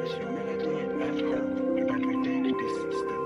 Transmission Melody FM, Urban Identity System.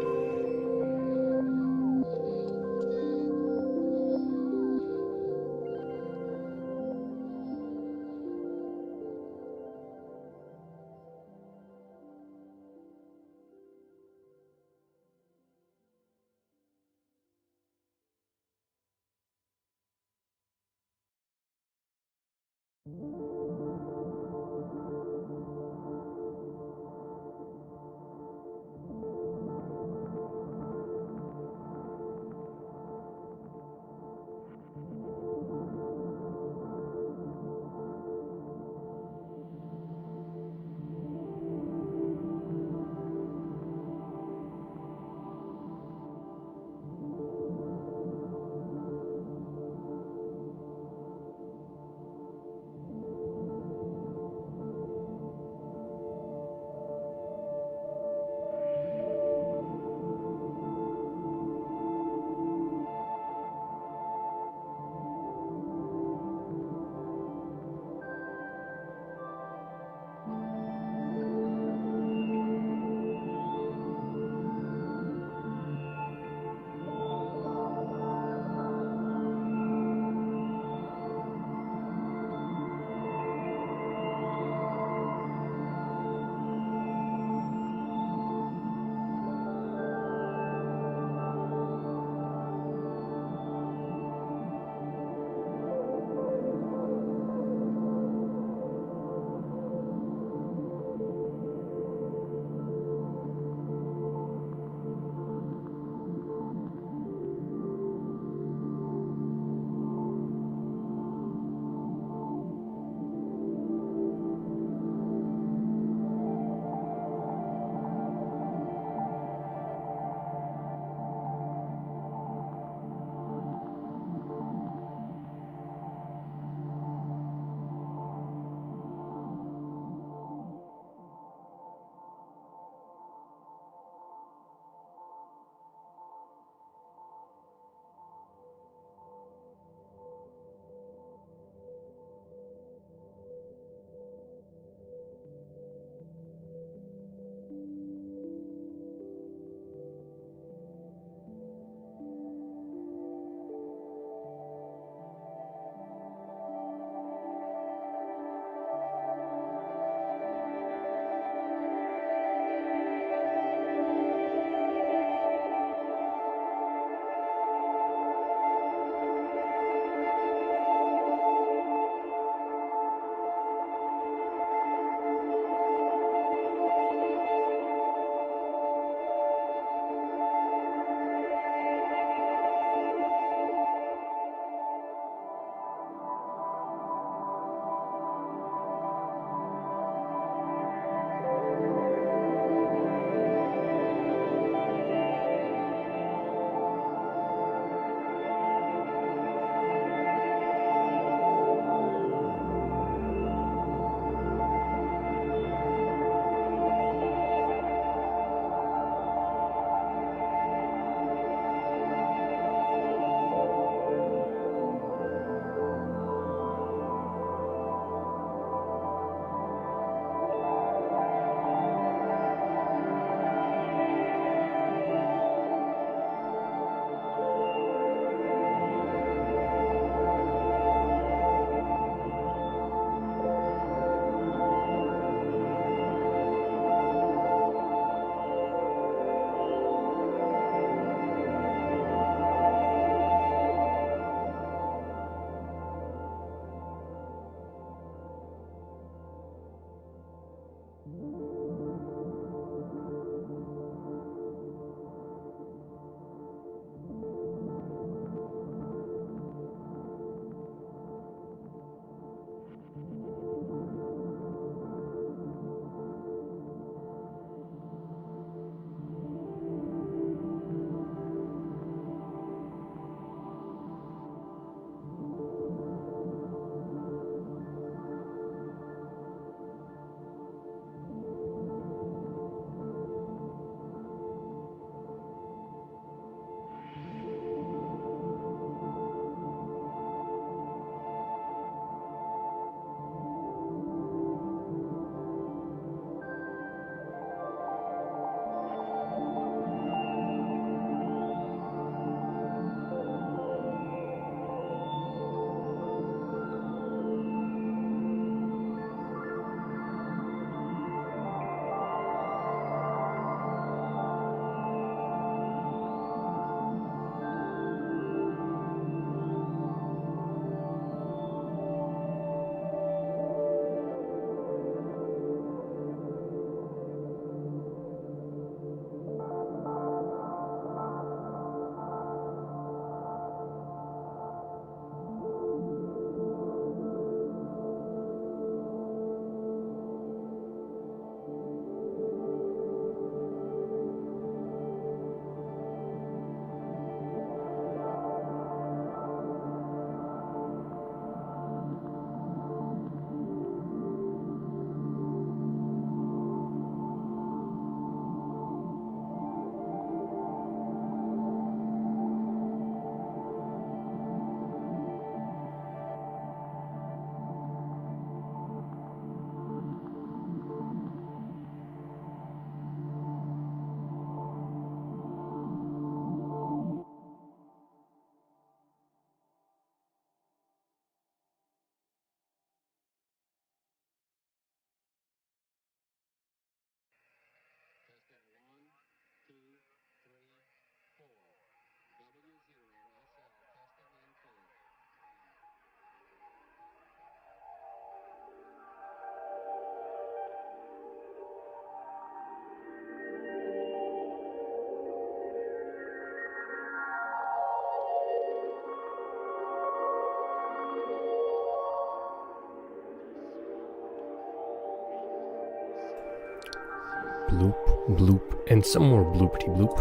bloop, bloop, and some more bloopity bloop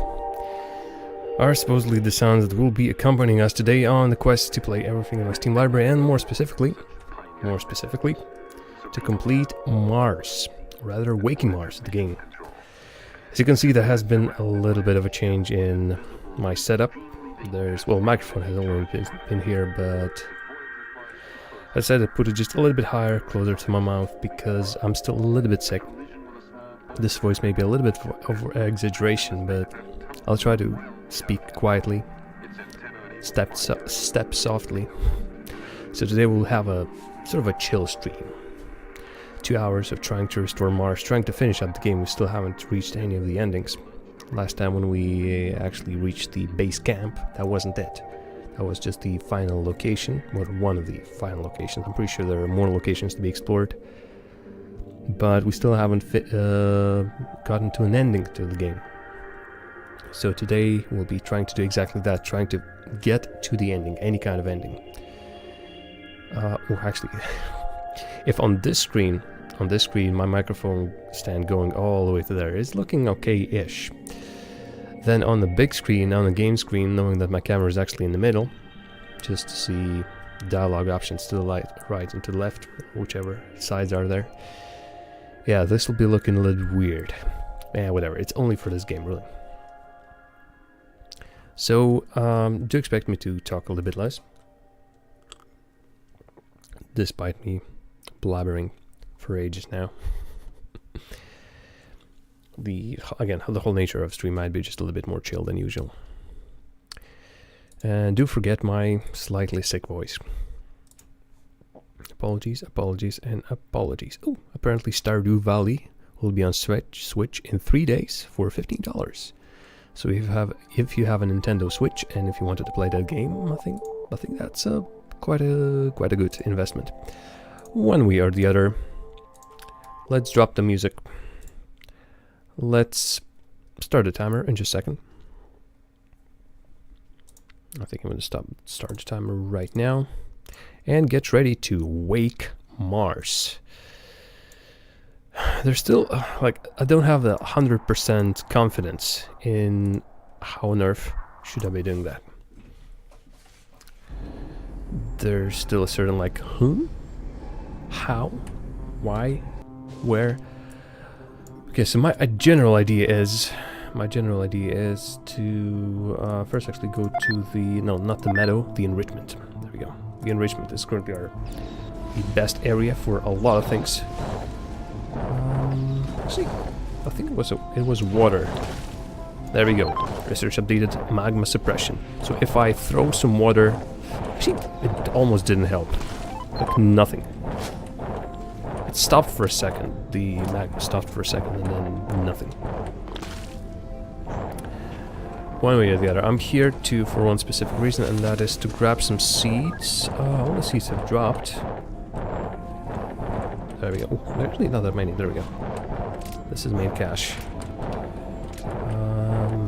are supposedly the sounds that will be accompanying us today on the quest to play everything in my Steam library, and more specifically, to complete Mars, rather Waking Mars, the game. As you can see, there has been a little bit of a change in my setup. Microphone has only been here, but I decided to put it just a little bit higher, closer to my mouth, because I'm still a little bit sick. This voice may be a little bit over exaggeration, but I'll try to speak quietly, step softly. So today we'll have a sort of a chill stream. 2 hours of trying to restore Mars, trying to finish up the game. We still haven't reached any of the endings. Last time when we actually reached the base camp, that wasn't it. That was just the final location, or one of the final locations. I'm pretty sure there are more locations to be explored. But we still haven't gotten to an ending to the game. So today we'll be trying to do exactly that, trying to get to the ending, any kind of ending. Or actually, if on this screen, my microphone stand going all the way to there is looking okay-ish. Then on the big screen, on the game screen, knowing that my camera is actually in the middle, just to see dialogue options to the right and to the left, whichever sides are there. Yeah, this will be looking a little weird. Yeah, whatever, it's only for this game, really. So, do expect me to talk a little bit less, despite me blabbering for ages now. The whole nature of stream might be just a little bit more chill than usual. And do forget my slightly sick voice. Apologies, and apologies. Oh, apparently Stardew Valley will be on Switch in 3 days for $15. So if you have a Nintendo Switch and if you wanted to play that game, I think that's quite a good investment. One way or the other. Let's drop the music. Let's start the timer in just a second. I think I'm going to start the timer right now. And get ready to wake Mars. There's still, I don't have the 100% confidence in how on earth should I be doing that. There's still a certain how, why, where. Okay, so my general idea is to first actually go to not the meadow, the enrichment. There we go. The enrichment is currently the best area for a lot of things. Actually, I think it was water. There we go. Research updated, magma suppression. So if I throw some water, actually, it almost didn't help. Like nothing. It stopped for a second. The magma stopped for a second, and then nothing. One way or the other. I'm here for one specific reason, and that is to grab some seeds. All the seeds have dropped. There we go. Oh, actually, not that many. There we go. This is main cache.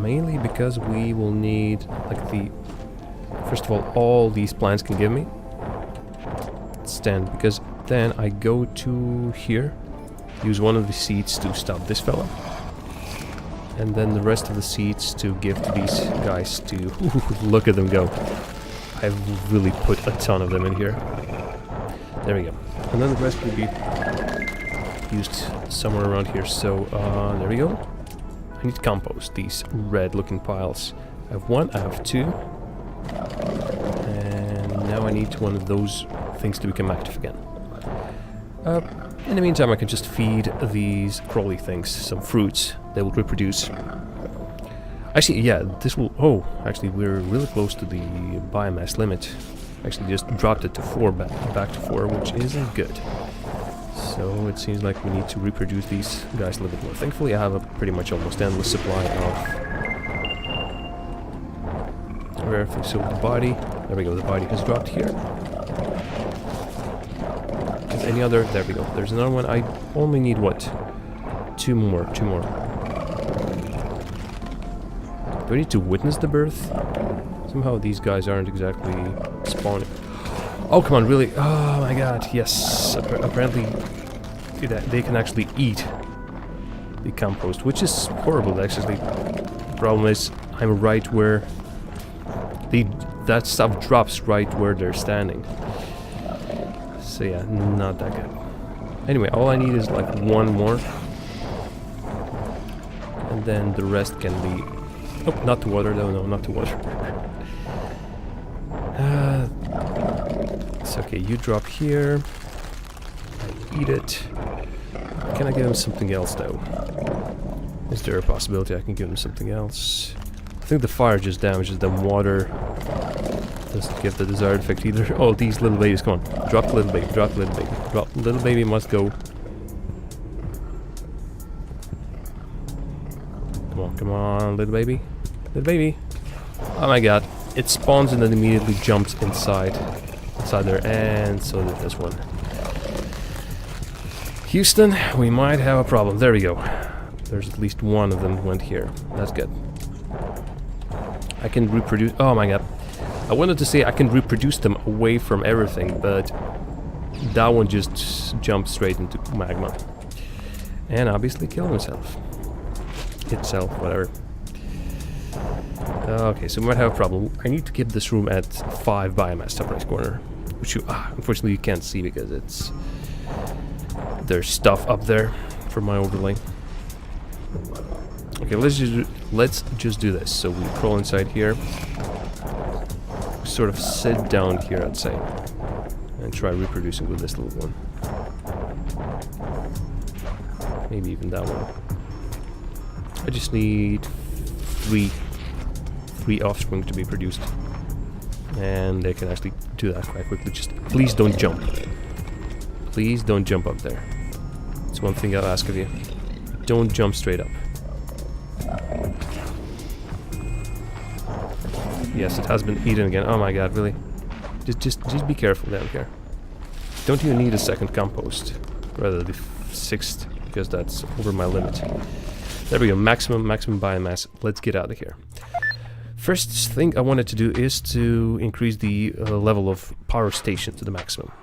Mainly because we will need, first of all these plants can give me. Stand, because then I go to here, use one of the seeds to stop this fella. And then the rest of the seeds to give to these guys to... look at them go. I've really put a ton of them in here. There we go. And then the rest will be used somewhere around here. So, there we go. I need compost, these red looking piles. I have one, I have two. And now I need one of those things to become active again. In the meantime, I can just feed these crawly things some fruits. They will reproduce. Actually, yeah, this will... Oh, actually, we're really close to the biomass limit. Actually, just dropped it to 4, back to 4, which isn't good. So it seems like we need to reproduce these guys a little bit more. Thankfully, I have a pretty much almost endless supply of rare things. So the body... There we go, the body has dropped here. Any other? There we go. There's another one. I only need what? Two more. Do I need to witness the birth? Somehow these guys aren't exactly spawning. Oh, come on, really? Oh my god, yes. Apparently they can actually eat the compost, which is horrible actually. The problem is I'm right where that stuff drops right where they're standing. So yeah, not that good. Anyway, all I need is like one more. And then the rest can be... Oh, not to water though, no, not to water. It's okay, you drop here. I eat it. Can I give him something else though? Is there a possibility I can give him something else? I think the fire just damages them. Water doesn't give the desired effect either. Oh, these little babies, come on. Drop the little baby, drop the little baby. Drop the little baby must go. Come on, little baby. Little baby. Oh my god. It spawns and then immediately jumps inside there, and so did this one. Houston, we might have a problem. There we go. There's at least one of them went here. That's good. I can reproduce... Oh my god. I wanted to say I can reproduce them away from everything, but that one just jumped straight into magma. And obviously killed himself. Itself, whatever. Okay, so we might have a problem. I need to keep this room at 5 biomass top right corner. Which you, unfortunately you can't see because it's... There's stuff up there from my overlay. Okay, let's just do this. So we crawl inside here. Sort of sit down here, I'd say. And try reproducing with this little one. Maybe even that one. I just need three offspring to be produced. And they can actually do that quite quickly. Just please don't jump. Please don't jump up there. That's one thing I'll ask of you. Don't jump straight up. Yes, it has been eaten again. Oh my god, really? Just be careful down here. Don't even need a second compost. Rather the 6th, because that's over my limit. There we go, maximum biomass. Let's get out of here. First thing I wanted to do is to increase the level of power station to the maximum.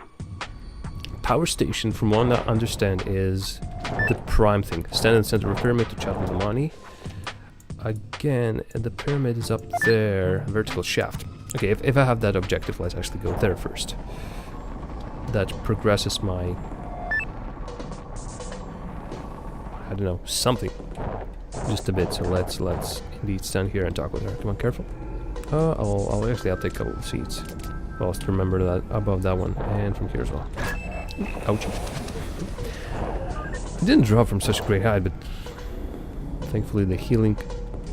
Power station, from what I understand, is the prime thing. Stand in the center of the pyramid to chat with the money. Again, the pyramid is up there. Vertical shaft. Okay, if I have that objective, let's actually go there first. That progresses my... I don't know, something. Just a bit, so let's indeed stand here and talk with her. Come on, careful. I'll take a couple of seats. I'll also remember that above that one, and from here as well. Ouchie. I didn't drop from such a great height, but thankfully the healing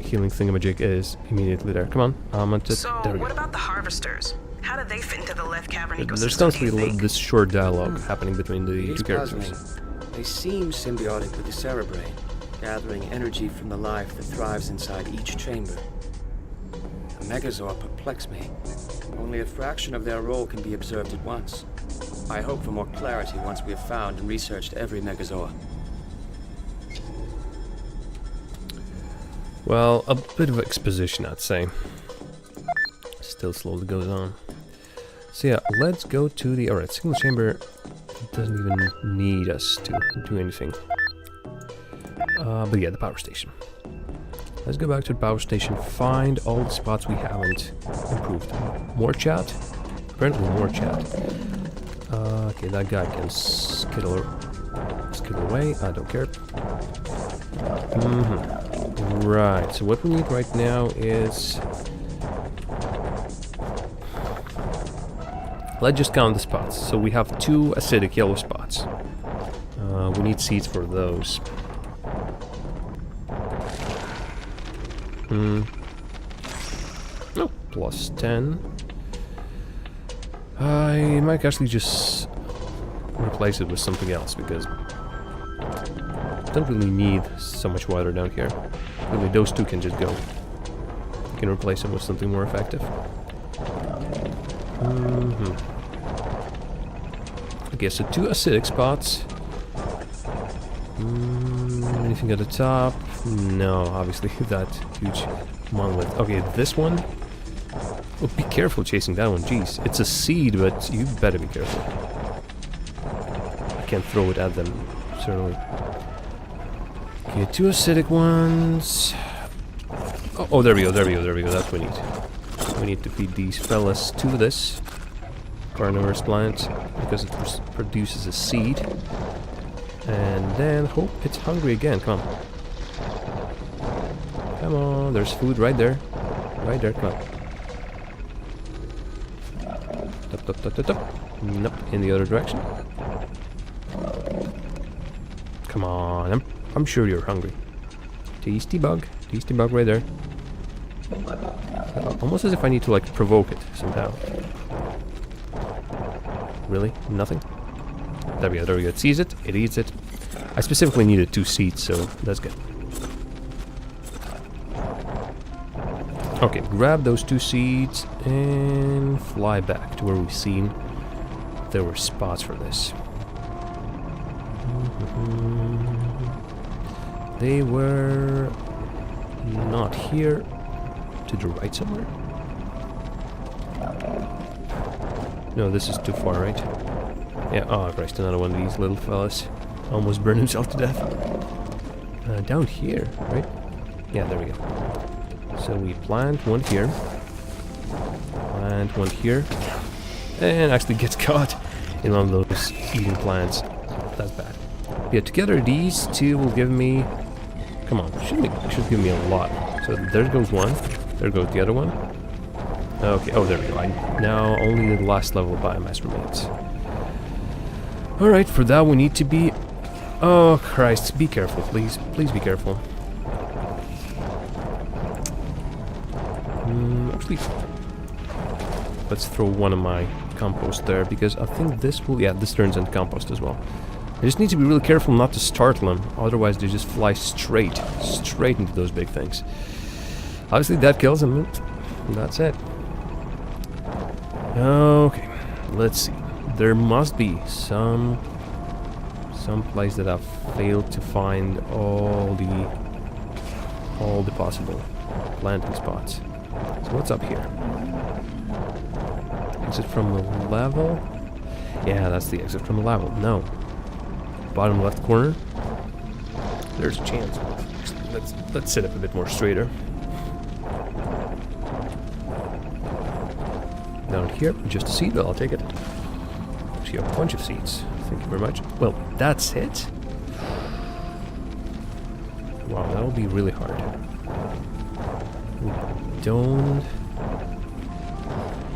thingamajig is immediately there. Come on, So, there we go. what about the harvesters? How do they fit into the Leth Cavern ecosystem? There's constantly this short dialogue happening between the two characters. Puzzling. They seem symbiotic with the Cerebrain, gathering energy from the life that thrives inside each chamber. The Megazord perplex me. Only a fraction of their role can be observed at once. I hope for more clarity once we have found and researched every Megazord. Well, a bit of exposition, I'd say. Still slowly goes on. So yeah, let's go to the... Alright, single chamber doesn't even need us to do anything. But yeah, the power station. Let's go back to the power station, find all the spots we haven't improved. More chat? Apparently more chat. Okay, that guy can skittle away. I don't care. Right, so what we need right now is... Let's just count the spots. So we have 2 acidic yellow spots. We need seeds for those. Oh, plus 10. I might actually just replace it with something else because I don't really need so much water down here. Really, those 2 can just go. You can replace them with something more effective. Okay, so 2 acidic spots. Anything at the top? No, obviously that huge monolith. Okay, this one. Oh, be careful chasing that one. Jeez, it's a seed, but you better be careful. I can't throw it at them, certainly. Okay, 2 acidic ones. Oh, there we go, there we go, there we go. That's what we need. We need to feed these fellas to this carnivorous plant because it produces a seed. And then hope it's hungry again. Come on. Come on, there's food right there. Right there, come on. Tup, tup, tup, tup, tup. Nope, in the other direction. Come on, I'm sure you're hungry. Tasty bug right there. Almost as if I need to like provoke it somehow. Really? Nothing? There we go, there we go. It sees it, it eats it. I specifically needed 2 seeds, so that's good. Okay, grab those 2 seeds and fly back to where we've seen there were spots for this. They were not here. To the right somewhere? No, this is too far, right? Yeah, oh Christ, another one of these little fellas. Almost burned himself to death. Down here, right? Yeah, there we go. So we plant one here. Plant one here. And actually gets caught in one of those eating plants. That's bad. Yeah, together these 2 will give me... Come on, should give me a lot. So there goes one. There goes the other one. Okay, oh there we go. Now only the last level of biomass remains. Alright, for that we need to be... Oh Christ, be careful please. Please be careful. Actually, let's throw one of my compost there because I think this will... Yeah, this turns into compost as well. I just need to be really careful not to startle them, otherwise they just fly straight into those big things. Obviously that kills them, and that's it. Okay, let's see. There must be some place that I've failed to find all the possible planting spots. So what's up here? Exit from the level? Yeah, that's the exit from the level. No. Bottom left corner. There's a chance. Let's sit up a bit more straighter. Down here, just a seed, but I'll take it. Actually, a bunch of seeds. Thank you very much. Well, that's it. Wow, that'll be really hard. We don't...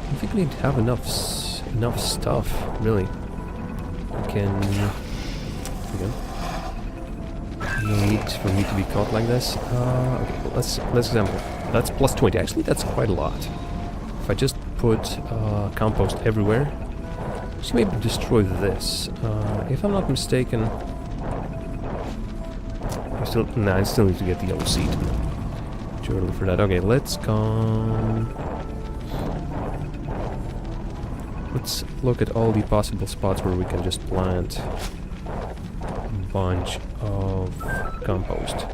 I think we need to have enough stuff, really. We can... No need for me to be caught like this. Okay, well, let's example. That's plus 20. Actually, that's quite a lot. If I just put compost everywhere, just maybe destroy this. If I'm not mistaken, I still need to get the yellow seed. Too early for that. Okay, let's come. Let's look at all the possible spots where we can just plant bunch of compost.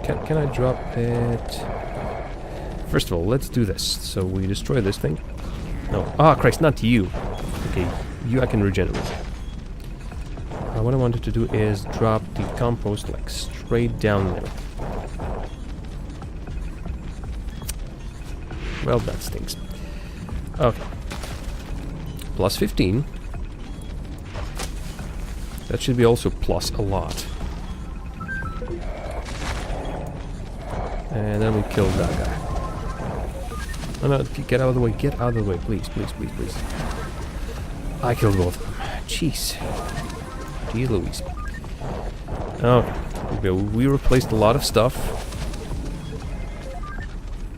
Can I drop it? First of all, let's do this. So we destroy this thing. No. Ah, Christ, not you. Okay, you I can regenerate. What I wanted to do is drop the compost like straight down there. Well, that stinks. Okay. Plus 15. That should be also plus a lot. And then we killed that guy. Oh no, get out of the way, get out of the way, please, please, please, please. I killed both of them. Jeez. Jeez Louise. Okay, we replaced a lot of stuff.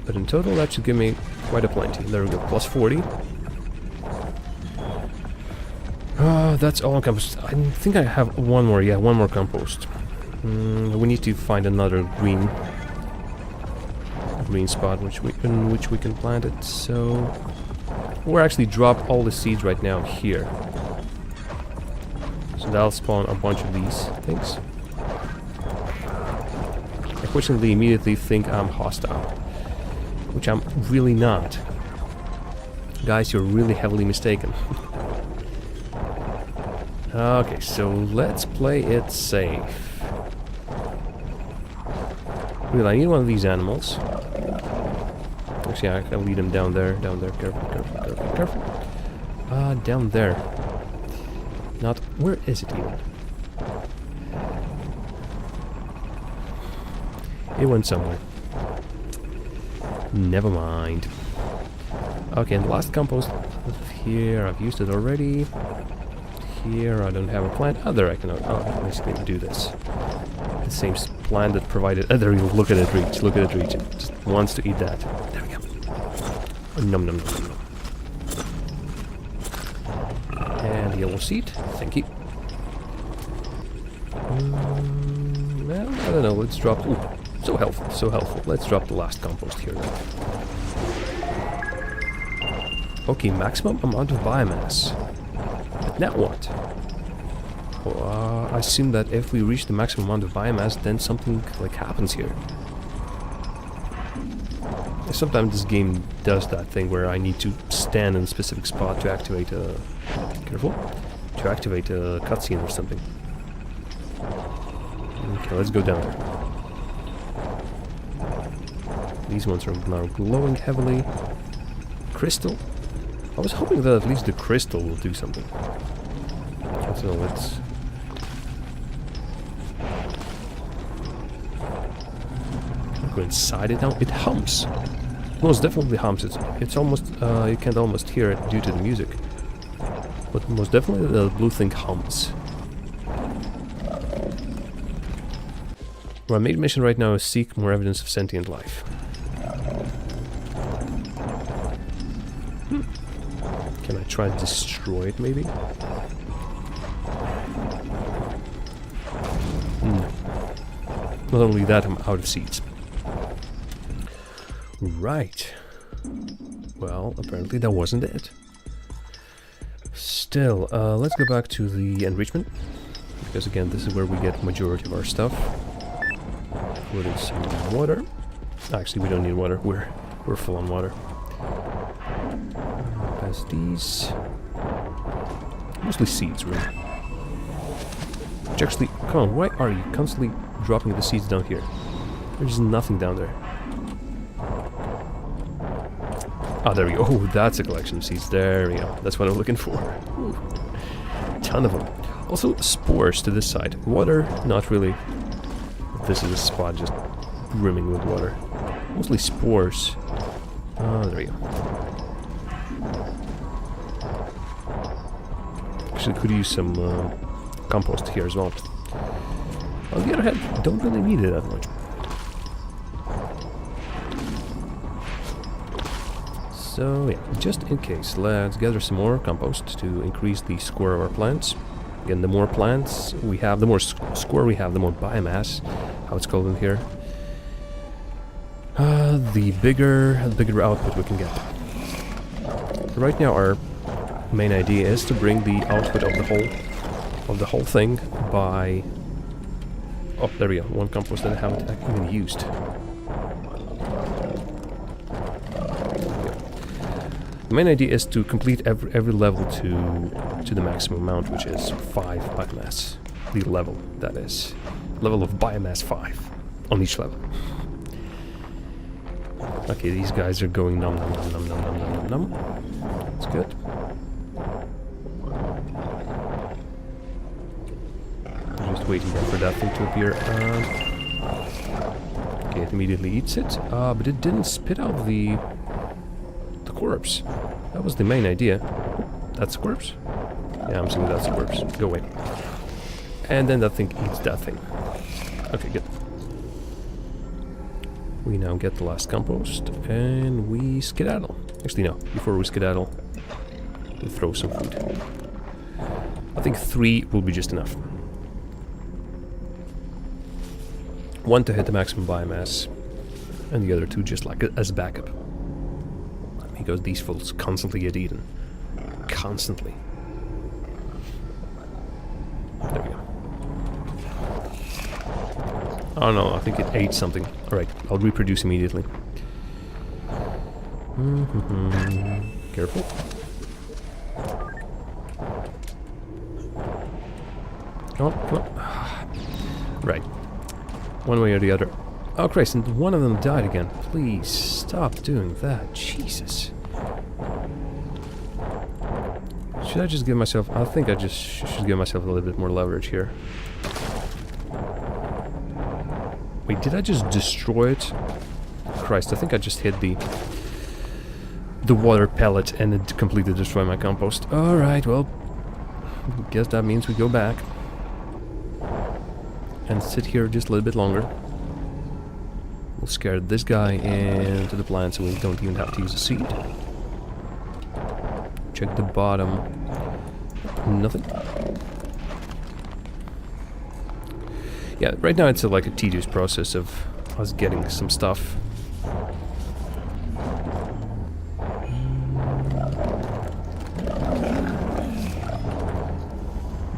But in total that should give me quite a plenty. There we go, plus 40. That's all compost. I think I have one more. Yeah, one more compost. We need to find another green spot which we can plant it. So we'll actually drop all the seeds right now here. So that'll spawn a bunch of these things. I questionably immediately think I'm hostile, which I'm really not. Guys, you're really heavily mistaken. Okay, so let's play it safe. Well, I need one of these animals. Actually, I can lead him down there. Down there. Careful, careful, careful, careful. Down there. Not... Where is it even? It went somewhere. Never mind. Okay, and the last compost here, I've used it already. Here, I don't have a plant. Oh, there I can... Oh, basically do this. The same plant that provided... there you go. Look at it reach. Look at it reach. It just wants to eat that. There we go. Nom nom nom nom nom. And the yellow seed. Thank you. Well, I don't know. Let's drop... Ooh, so helpful. So helpful. Let's drop the last compost here then. Okay, maximum amount of biomass. But now what? Well, I assume that if we reach the maximum amount of biomass, then something like happens here. Sometimes this game does that thing where I need to stand in a specific spot to activate a... Careful. To activate a cutscene or something. Okay, let's go down there. These ones are now glowing heavily. Crystal. I was hoping that at least the crystal will do something. So let's... Go inside it now. It hums. Most definitely hums. It's almost... you can't almost hear it due to the music. But most definitely the blue thing hums. My main mission right now is seek more evidence of sentient life. Can I try to destroy it, maybe? No. Not only that, I'm out of seeds. Right. Well, apparently that wasn't it. Still, let's go back to the enrichment. Because again, this is where we get majority of our stuff. Put in some water. Actually, we don't need water. We're full on water. Pass these. Mostly seeds, really. Which actually, come on, why are you constantly dropping the seeds down here? There's nothing down there. Ah, there we go. Oh, that's a collection of seeds. There we go. That's what I'm looking for. Ooh. Ton of them. Also, spores to this side. Water, not really. This is a spot just brimming with water. Mostly spores. Ah, there we go. Actually, could use some compost here as well. On the other hand, don't really need it that much. So yeah, just in case, let's gather some more compost to increase the score of our plants. Again, the more plants we have, the more score we have, the more biomass, how it's called in here. The bigger output we can get. Right now, our main idea is to bring the output of the whole thing by... Oh, there we go. One compost that I haven't even used. The main idea is to complete every level to the maximum amount, which is 5 biomass. The level, that is. Level of biomass 5 on each level. Okay, these guys are going nom nom nom nom nom nom nom nom. That's good. I'm just waiting there for that thing to appear. Okay, it immediately eats it. But it didn't spit out the corpse. That was the main idea. That's a corpse? Yeah, I'm assuming that's a corpse. Go away. And then that thing eats that thing. Okay, good. We now get the last compost and we skedaddle. Actually, no. Before we skedaddle, we throw some food. I think 3 will be just enough. 1 to hit the maximum biomass, and the other 2 just like as backup. Because these fools constantly get eaten. Constantly. There we go. Oh no, I think it ate something. Alright, I'll reproduce immediately. Careful. Come on, come on. Right. One way or the other. Oh Christ, and one of them died again. Please stop doing that. Jesus. Should I just give myself... I think I just should give myself a little bit more leverage here. Wait, did I just destroy it? Christ, I think I just hit the water pellet and it completely destroyed my compost. Alright, well, I guess that means we go back and sit here just a little bit longer. We'll scare this guy into the plant so we don't even have to use a seed. Check the bottom. Nothing. Yeah, right now it's like a tedious process of us getting some stuff.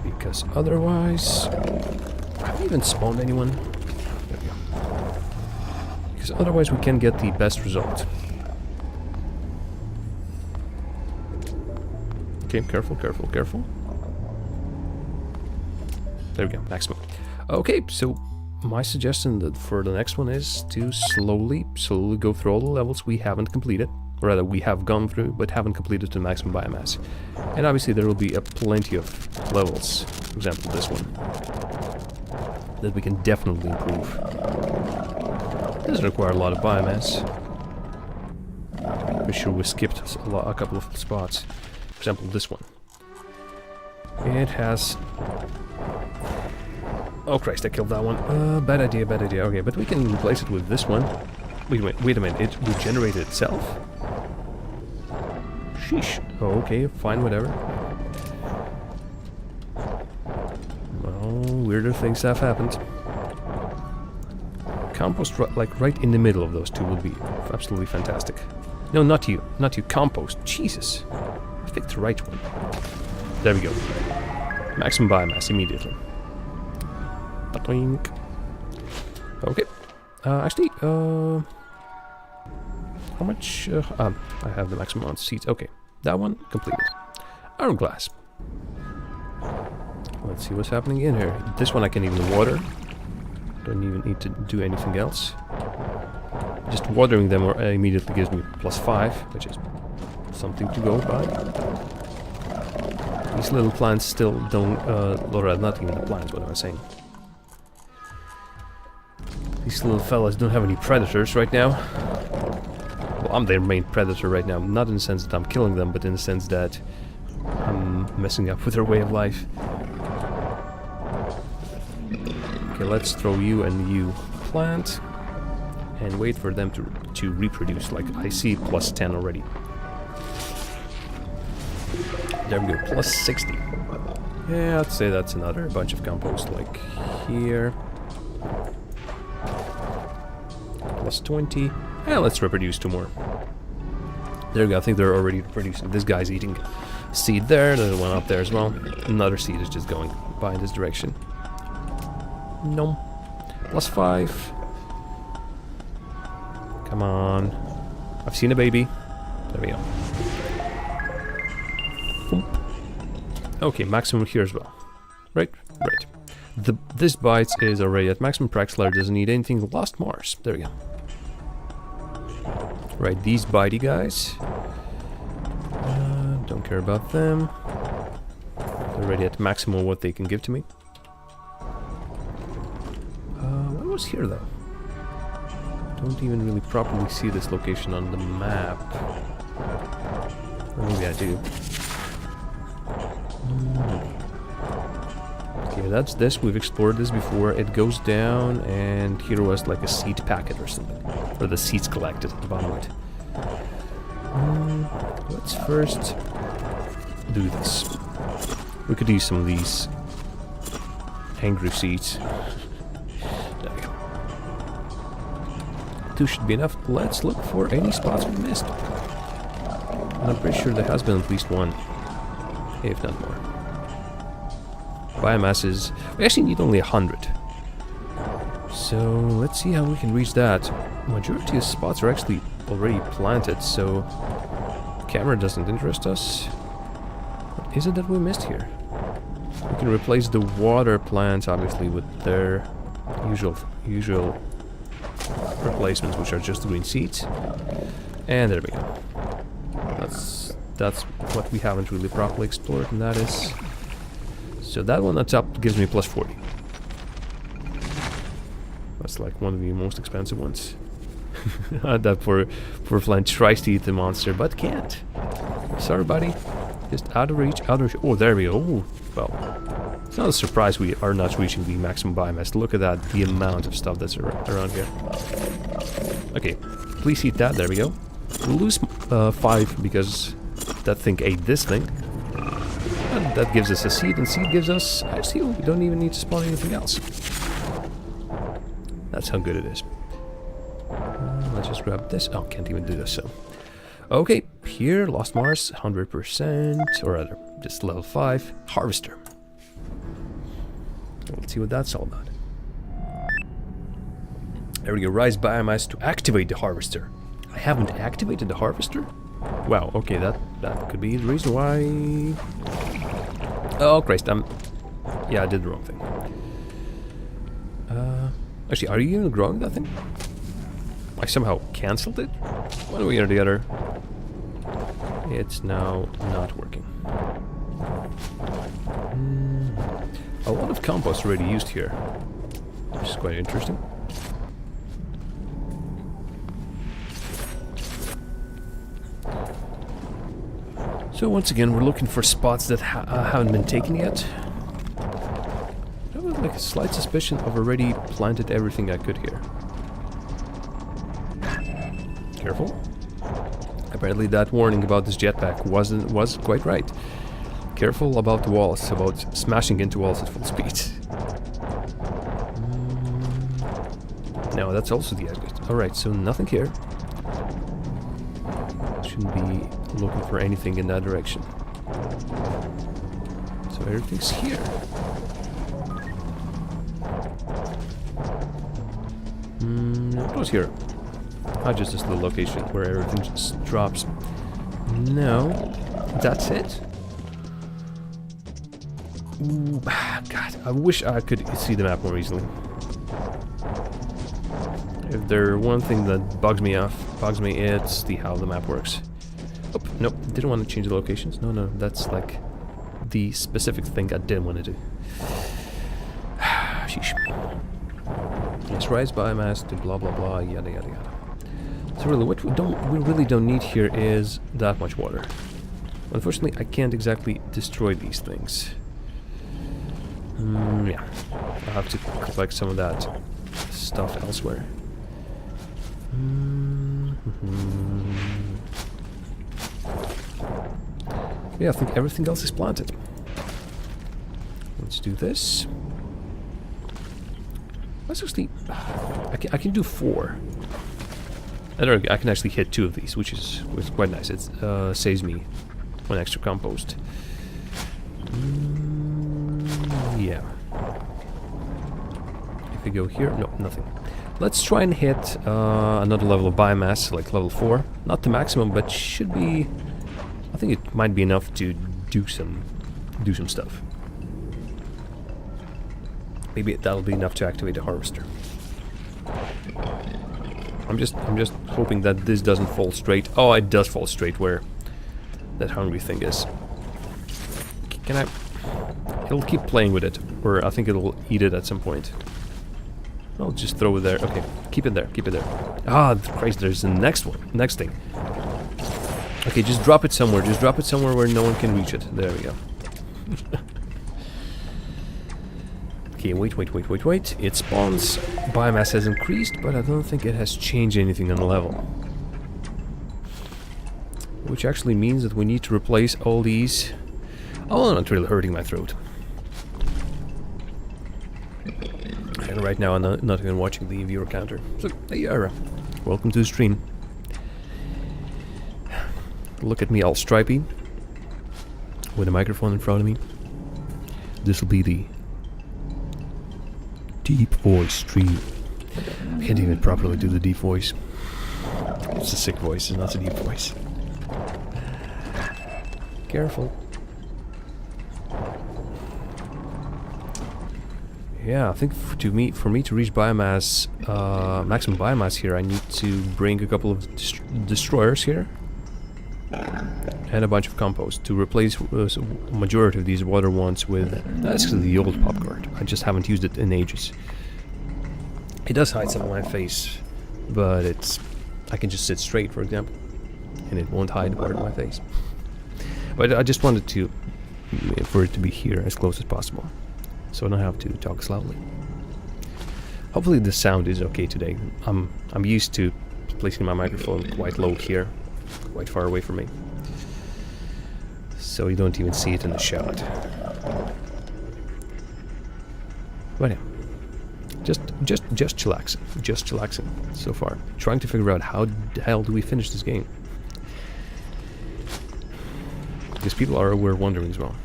Because otherwise... I haven't even spawned anyone. There we go. Because otherwise we can get the best result. Okay, careful, careful, careful. There we go, maximum. Okay, so my suggestion that for the next one is to slowly go through all the levels we haven't completed. Or rather, we have gone through, but haven't completed to maximum biomass. And obviously there will be plenty of levels, for example this one, that we can definitely improve. Doesn't require a lot of biomass. Pretty sure we skipped a couple of spots. For example, this one. It has... Oh Christ, I killed that one. Bad idea, bad idea. Okay, but we can replace it with this one. Wait a minute, it regenerated itself? Sheesh. Oh, okay, fine, whatever. Well, weirder things have happened. Compost, like right in the middle of those two would be absolutely fantastic. No, not you. Not you. Compost. Jesus. I picked the right one. There we go. Maximum biomass immediately. Ba-twink. Okay. Actually, how much? I have the maximum amount of seeds. Okay. That one completed. Iron glass. Let's see what's happening in here. This one I can even water. Don't even need to do anything else. Just watering them immediately gives me +5, which is something to go by. These little plants still don't... Laura, not even the plants, what am I saying? These little fellas don't have any predators right now. Well, I'm their main predator right now. Not in the sense that I'm killing them, but in the sense that I'm messing up with their way of life. Okay, let's throw you and you plant. And wait for them to reproduce. Like, I see +10 already. There we go, +60. Yeah, I'd say that's another bunch of compost, like here. +20. Yeah, let's reproduce 2 more. There we go, I think they're already reproducing. This guy's eating seed there, there's one up there as well. Another seed is just going by in this direction. No. +5. Come on. I've seen a baby. There we go. Boom. Okay, maximum here as well. Right? Right. This bite is already at maximum. Praxlar doesn't need anything. Lost Mars. There we go. Right, these bitey guys. Don't care about them. They're already at maximum what they can give to me. What was here though? Don't even really properly see this location on the map. Or maybe I do. Okay, that's this. We've explored this before. It goes down, and here was like a seed packet or something. Or the seeds collected at the bottom of it. Let's first do this. We could use some of these angry seeds. There we go. 2 should be enough. Let's look for any spots we missed. And I'm pretty sure there has been at least one, if not more. Biomass is... we actually need only 100. So let's see how we can reach that. Majority of spots are actually already planted, so camera doesn't interest us. What is it that we missed here? We can replace the water plants obviously with their usual replacements, which are just green seeds. And there we go. That's what we haven't really properly explored, and that is... So that one on top gives me plus 40. That's like one of the most expensive ones. That poor Flint tries to eat the monster, but can't. Sorry, buddy. Just out of reach, out of reach. Oh, there we go. Ooh, well, it's not a surprise we are not reaching the maximum biomass. Look at that, the amount of stuff that's around here. Okay, please eat that. There we go. We'll lose 5 because that thing ate this thing. And that gives us a seed, and seed gives us ice steel. We don't even need to spawn anything else. That's how good it is. Let's just grab this. Oh, can't even do this, so. Okay, here, Lost Mars, 100%, or rather, just level 5, Harvester. Let's see what that's all about. There we go, rise biomass to activate the Harvester. I haven't activated the Harvester? Wow, okay, that could be the reason why... Oh, Christ, yeah, I did the wrong thing. Actually, are you even growing that thing? I somehow cancelled it? One way or the other. It's now not working. A lot of compost already used here, which is quite interesting. So once again, we're looking for spots that haven't been taken yet. I have like a slight suspicion of already planted everything I could here. Careful. Apparently that warning about this jetpack was quite right. Careful about the walls, about smashing into walls at full speed. No, that's also the exit. Alright, so nothing here. Shouldn't be looking for anything in that direction. So everything's here. What was here? Just this little location where everything just drops. No, that's it. Ooh, God, I wish I could see the map more easily. If there's one thing that bugs me, it's how the map works. Oh, nope, didn't want to change the locations. No, that's like the specific thing I didn't want to do. Sheesh. Yes, rise biomass to blah blah blah, yada yada yada. So really, what we really don't need here is that much water. Unfortunately, I can't exactly destroy these things. Yeah, I'll have to collect some of that stuff elsewhere. Yeah, I think everything else is planted. Let's do this. Let's actually... I can do 4. I can actually hit 2 of these, which is quite nice. It saves me 1 extra compost. Yeah. If we go here, no, nothing. Let's try and hit another level of biomass, like level 4. Not the maximum, but should be... I think it might be enough to do some stuff. Maybe that'll be enough to activate the Harvester. I'm just hoping that this doesn't fall straight. Oh, it does fall straight where that hungry thing is. Can I... It'll keep playing with it, or I think it'll eat it at some point. I'll just throw it there. Okay, keep it there, keep it there. Ah, Christ, there's the next thing. Okay, just drop it somewhere. Just drop it somewhere where no one can reach it. There we go. Okay, wait. It spawns. Biomass has increased, but I don't think it has changed anything on the level. Which actually means that we need to replace all these... Oh, not really hurting my throat. And right now I'm not even watching the viewer counter. So, hey, Ara, welcome to the stream. Look at me all stripey, with a microphone in front of me. This will be the deep voice stream. I can't even properly do the deep voice. It's a sick voice, it's not a deep voice. Careful. Yeah, I think for me to reach biomass, maximum biomass here, I need to bring a couple of destroyers here and a bunch of compost to replace a majority of these water ones with. That's the old pop guard. I just haven't used it in ages. It does hide some of my face, but I can just sit straight, for example, and it won't hide part of my face. But I just wanted for it to be here as close as possible, so I don't have to talk slowly. Hopefully the sound is okay today. I'm used to placing my microphone quite low here, quite far away from me, so you don't even see it in the shot. But yeah, just chillaxing so far. Trying to figure out how the hell do we finish this game, because people were wondering as well.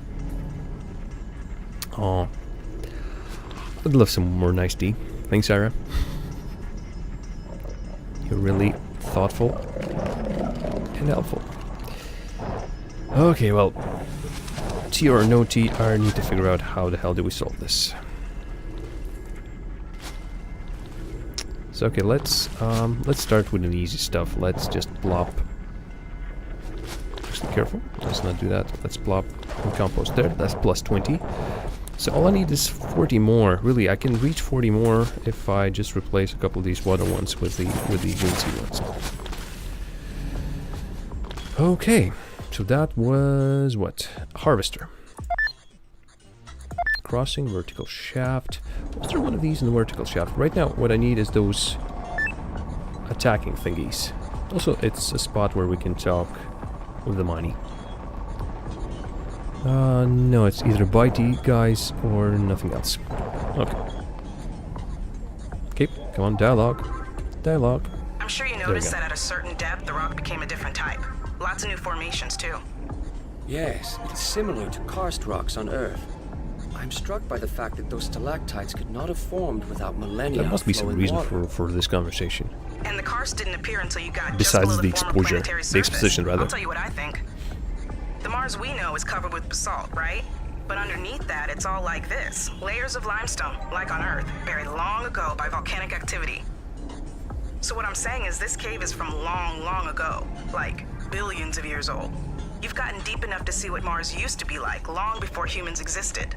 Oh, I'd love some more nice D. Thanks, Sarah. You're really thoughtful and helpful. Okay, well, T or no T, I need to figure out how the hell do we solve this. So okay, let's start with the easy stuff. Let's just plop. Just be careful. Let's not do that. Let's plop and compost there. That's plus 20. So all I need is 40 more. Really, I can reach 40 more if I just replace a couple of these water ones with the green ones. Okay, so that was what? Harvester. Crossing, vertical shaft. Was there one of these in the vertical shaft? Right now, what I need is those attacking thingies. Also, it's a spot where we can talk with the money. No, it's either bitey guys or nothing else. Okay. Okay, come on, dialogue. Dialogue. I'm sure you noticed that at a certain depth, the rock became a different type. Lots of new formations, too. Yes, it's similar to karst rocks on Earth. I'm struck by the fact that those stalactites could not have formed without millennia. There must be some flowing reason water. for this conversation. And the karst didn't appear until you got Besides just below the former exposure, planetary the surface. exposition rather. I'll tell you what I think. The Mars we know is covered with basalt, right? But underneath that, it's all like this. Layers of limestone, like on Earth, buried long ago by volcanic activity. So what I'm saying is this cave is from long, long ago. Like, billions of years old. You've gotten deep enough to see what Mars used to be like, long before humans existed.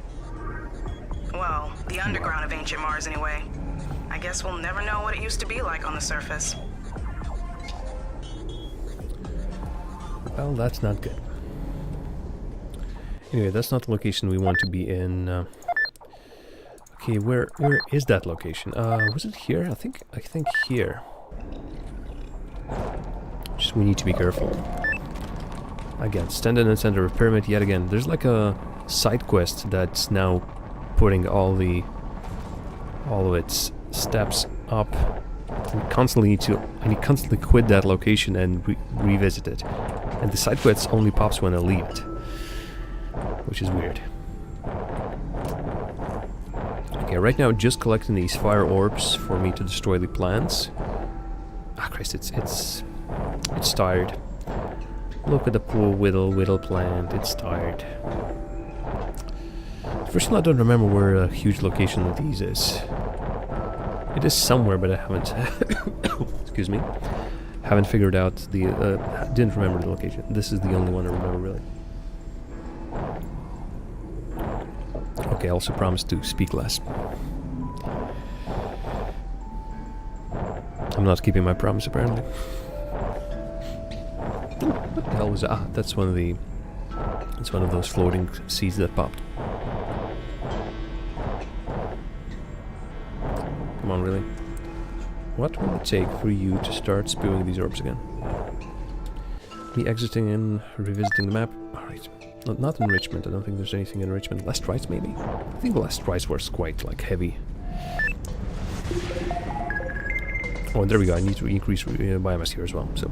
Well, the underground of ancient Mars anyway. I guess we'll never know what it used to be like on the surface. Well, that's not good. Anyway, that's not the location we want to be in. Okay, where is that location? Was it here? I think here. Just we need to be careful. Again, stand in the center of pyramid yet again. There's like a side quest that's now putting all of its steps up. And I constantly quit that location and revisit it. And the side quest only pops when I leave it, which is weird. Okay, right now just collecting these fire orbs for me to destroy the plants. Ah, Christ, it's tired. Look at the poor whittle plant, it's tired. First of all, I don't remember where a huge location of these is. It is somewhere, but I haven't excuse me, haven't figured out the didn't remember the location. This is the only one I remember really. Okay, I also promised to speak less. I'm not keeping my promise apparently. What the hell was that? Ah, that's one of those floating seeds that popped. Come on, really? What will it take for you to start spewing these orbs again? Me exiting and revisiting the map? Alright. Not enrichment, I don't think there's anything in enrichment. Last rites, maybe? I think the last rites was quite, like, heavy. Oh, and there we go, I need to increase biomass here as well, so...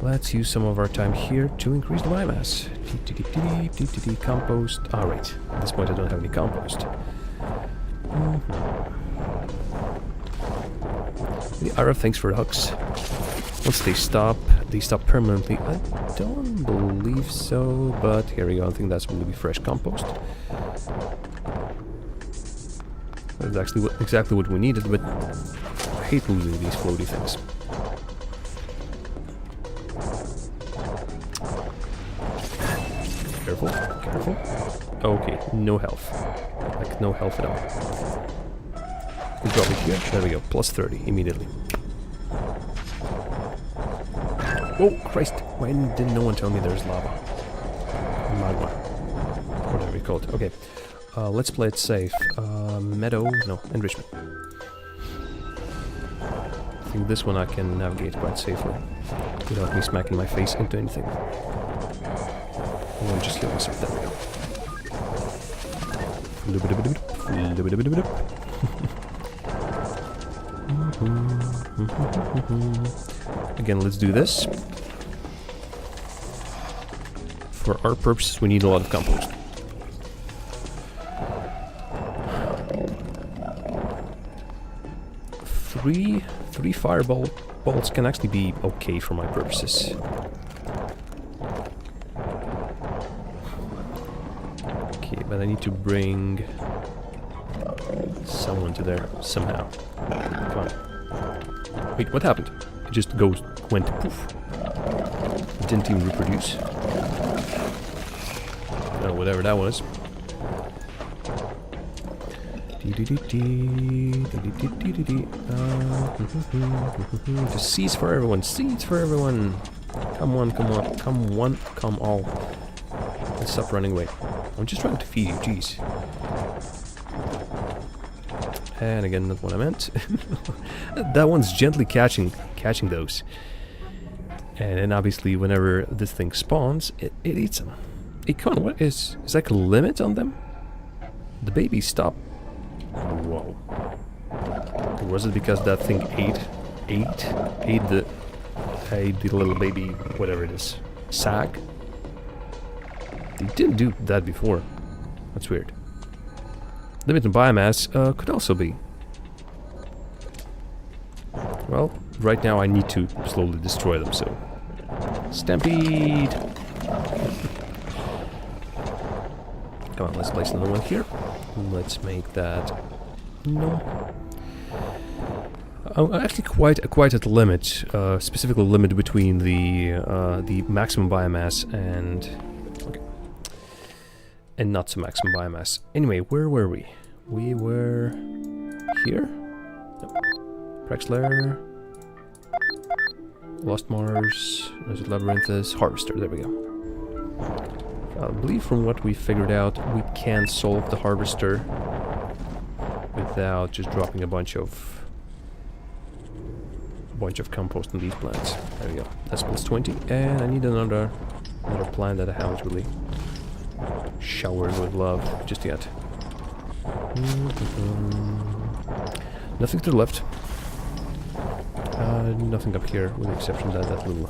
Let's use some of our time here to increase the biomass. Compost. Alright, at this point I don't have any compost. The RF, thanks for the hooks. Once they stop permanently. I don't believe so, but here we go. I think that's going to be fresh compost. That's actually exactly what we needed, but I hate losing these floaty things. Careful, careful. Okay, no health. Like, no health at all. We drop it here. There we go. Plus 30 immediately. Oh, Christ. Why didn't no one tell me there's lava? Magma. Whatever you call it. Okay. Let's play it safe. Meadow. No, enrichment. I think this one I can navigate quite safely without me smacking my face into anything. I'll just heal myself. There we go. Again, let's do this. For our purposes, we need a lot of compost. Three fireball bolts can actually be okay for my purposes. Okay, but I need to bring someone to there somehow. Come on. Wait, what happened? It just went poof. It didn't even reproduce. Oh, whatever that was. Just seeds for everyone. Seeds for everyone. Come on, come on, come one, come all. Let's stop running away. I'm just trying to feed you. Jeez. And again, not what I meant. That one's gently catching those. And then obviously whenever this thing spawns, it eats them. Hey, come on, what is like a limit on them? The babies stop. Whoa. Was it because that thing ate the little baby, whatever it is, sack? They didn't do that before. That's weird. Limit on biomass could also be. Well, right now I need to slowly destroy them, so... Stampede! Come on, let's place another one here. Let's make that... No. Actually quite at the limit, specifically limit between the maximum biomass and... Okay. And not so maximum biomass. Anyway, where were we? We were... here? No. Praxler... Lost Mars... Desert Labyrinthus... Harvester, there we go. I believe from what we figured out, we can solve the Harvester without just dropping a bunch of compost on these plants. There we go. That's plus 20, and I need another plant that I haven't really showered with love just yet. Nothing to the left. Nothing up here, with the exception of that little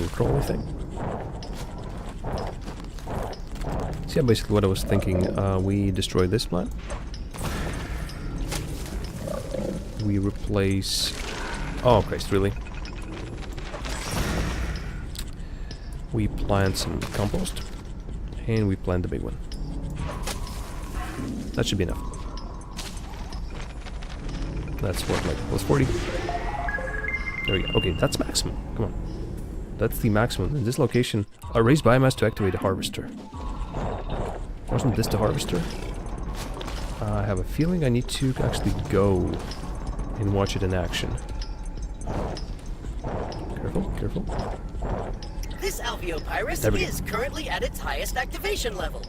crawly thing. So yeah, basically what I was thinking, we destroy this plant. We replace... Oh, Christ, really? We plant some compost, and we plant the big one. That should be enough. That's what, like, plus 40? There we go. Okay, that's maximum. Come on. That's the maximum. In this location, raise biomass to activate a harvester. Wasn't this the harvester? I have a feeling I need to actually go and watch it in action. Careful, careful. This Alveopyrus is currently at its highest activation level.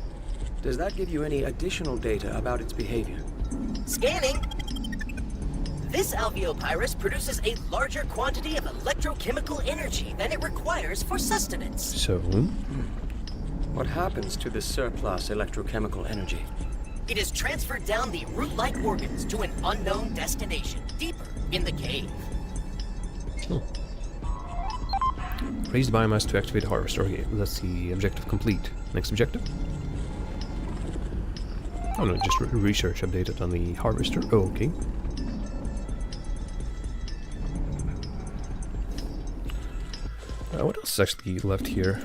Does that give you any additional data about its behavior? Scanning. This Alveopyrus produces a larger quantity of electrochemical energy than it requires for sustenance. So... What happens to this surplus electrochemical energy? It is transferred down the root-like organs to an unknown destination, deeper in the cave. Raise the biomass to activate harvester. Okay, that's the objective complete. Next objective? Oh no, just research updated on the harvester. Oh, okay. What else is actually left here?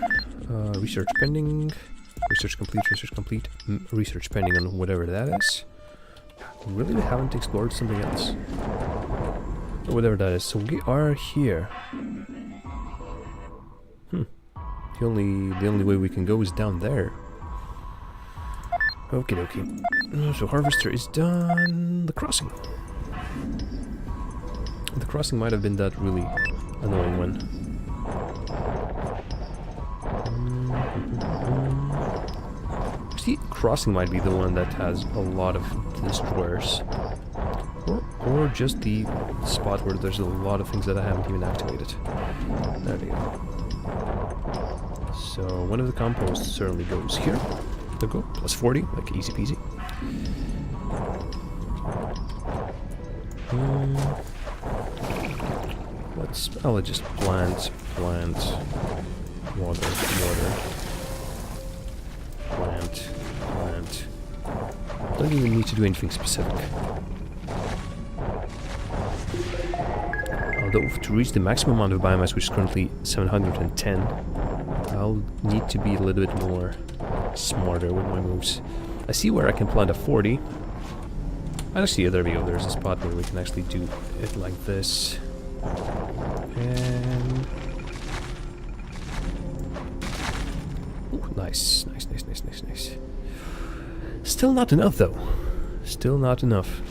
Research pending. Research complete, research complete. Research pending on whatever that is. really haven't explored something else. Or whatever that is. So we are here. The only way we can go is down there. Okie dokie. So harvester is done. The crossing. The crossing might have been that really annoying one. See, crossing might be the one that has a lot of destroyers. Or just the spot where there's a lot of things that I haven't even activated. There we go. So one of the composts certainly goes here. There we go. Plus 40, like easy peasy. I'll just plant, water, plant. Don't even need to do anything specific. Although to reach the maximum amount of biomass, which is currently 710, I'll need to be a little bit more smarter with my moves. I see where I can plant a 40. I see, there we go, there's a spot where we can actually do it like this. And... ooh, nice. Still not enough though. Still not enough.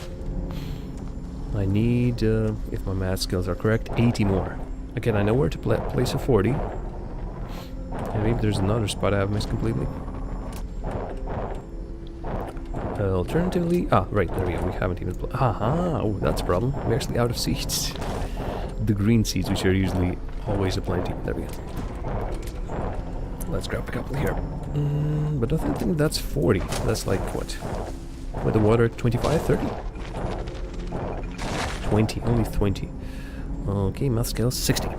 I need, if my math skills are correct, 80 more. Again, I know where to place a 40. And maybe there's another spot I have missed completely. Alternatively... ah, right, there we go. We haven't even... aha! Oh, that's a problem. We're actually out of seeds. The green seeds, which are usually always a plenty. There we go. Let's grab a couple here. But I think that's 40. That's like, what? With the water, 25, 30? 20, only 20. Okay, math skills, 60.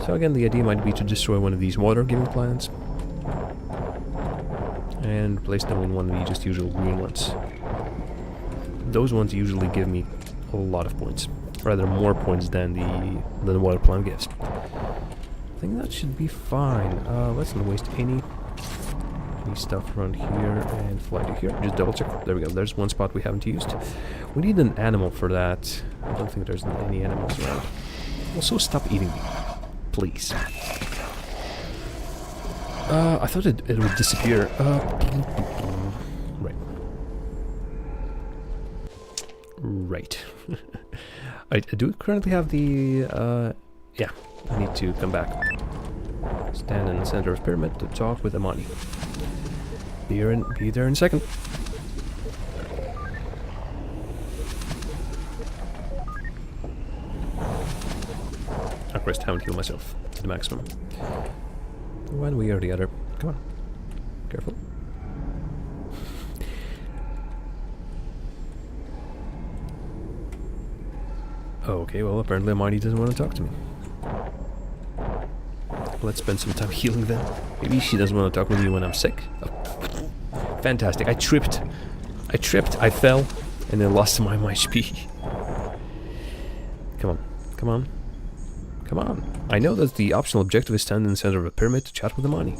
So again, the idea might be to destroy one of these water-giving plants. And place them in one of the just usual green ones. Those ones usually give me a lot of points. Rather more points than the water plant gives. I think that should be fine. Let's not waste any stuff around here and fly to here. Just double check. There we go. There's one spot we haven't used. We need an animal for that. I don't think there's any animals around. Also, stop eating me. Please. I thought it would disappear. Right. I do currently have the... yeah, I need to come back. Stand in the center of the pyramid to talk with Amani. Be there in a second. Of course, time to heal myself to the maximum. One way or the other. Come on. Careful. Okay, well, apparently Amani doesn't want to talk to me. Let's spend some time healing then. Maybe she doesn't want to talk with me when I'm sick. Oh. Fantastic. I tripped, I fell, and then lost my HP. Come on. I know that the optional objective is stand in the center of a pyramid to chat with Amani.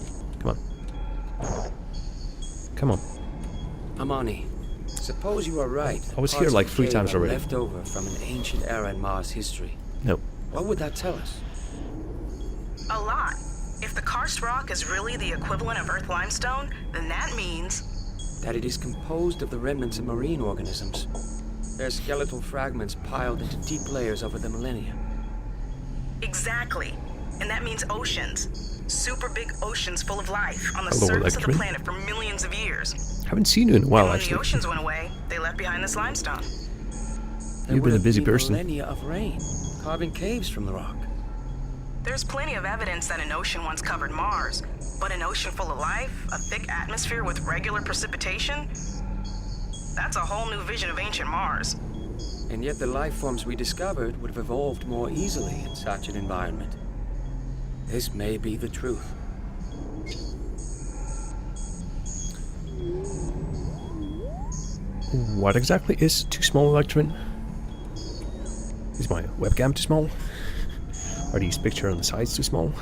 Come on. Amani, suppose you are right. I was here like 3 times already. Left over from an ancient era in Mars history. No. What would that tell us? A lot. If the karst rock is really the equivalent of Earth limestone, then that means... that it is composed of the remnants of marine organisms. Their skeletal fragments piled into deep layers over the millennia. Exactly. And that means oceans. Super big oceans full of life on the Hello, surface of the Electrin. planet for millions of years. Haven't seen you in a while, And when actually. the oceans went away, they left behind this limestone. There You've would been a have busy person. Millennia of rain, carving caves from the rock. There's plenty of evidence that an ocean once covered Mars, but an ocean full of life, a thick atmosphere with regular precipitation, that's a whole new vision of ancient Mars. And yet the life forms we discovered would have evolved more easily in such an environment. This may be the truth. What exactly is too small, Electrin? Is my webcam too small? Are these pictures on the sides too small?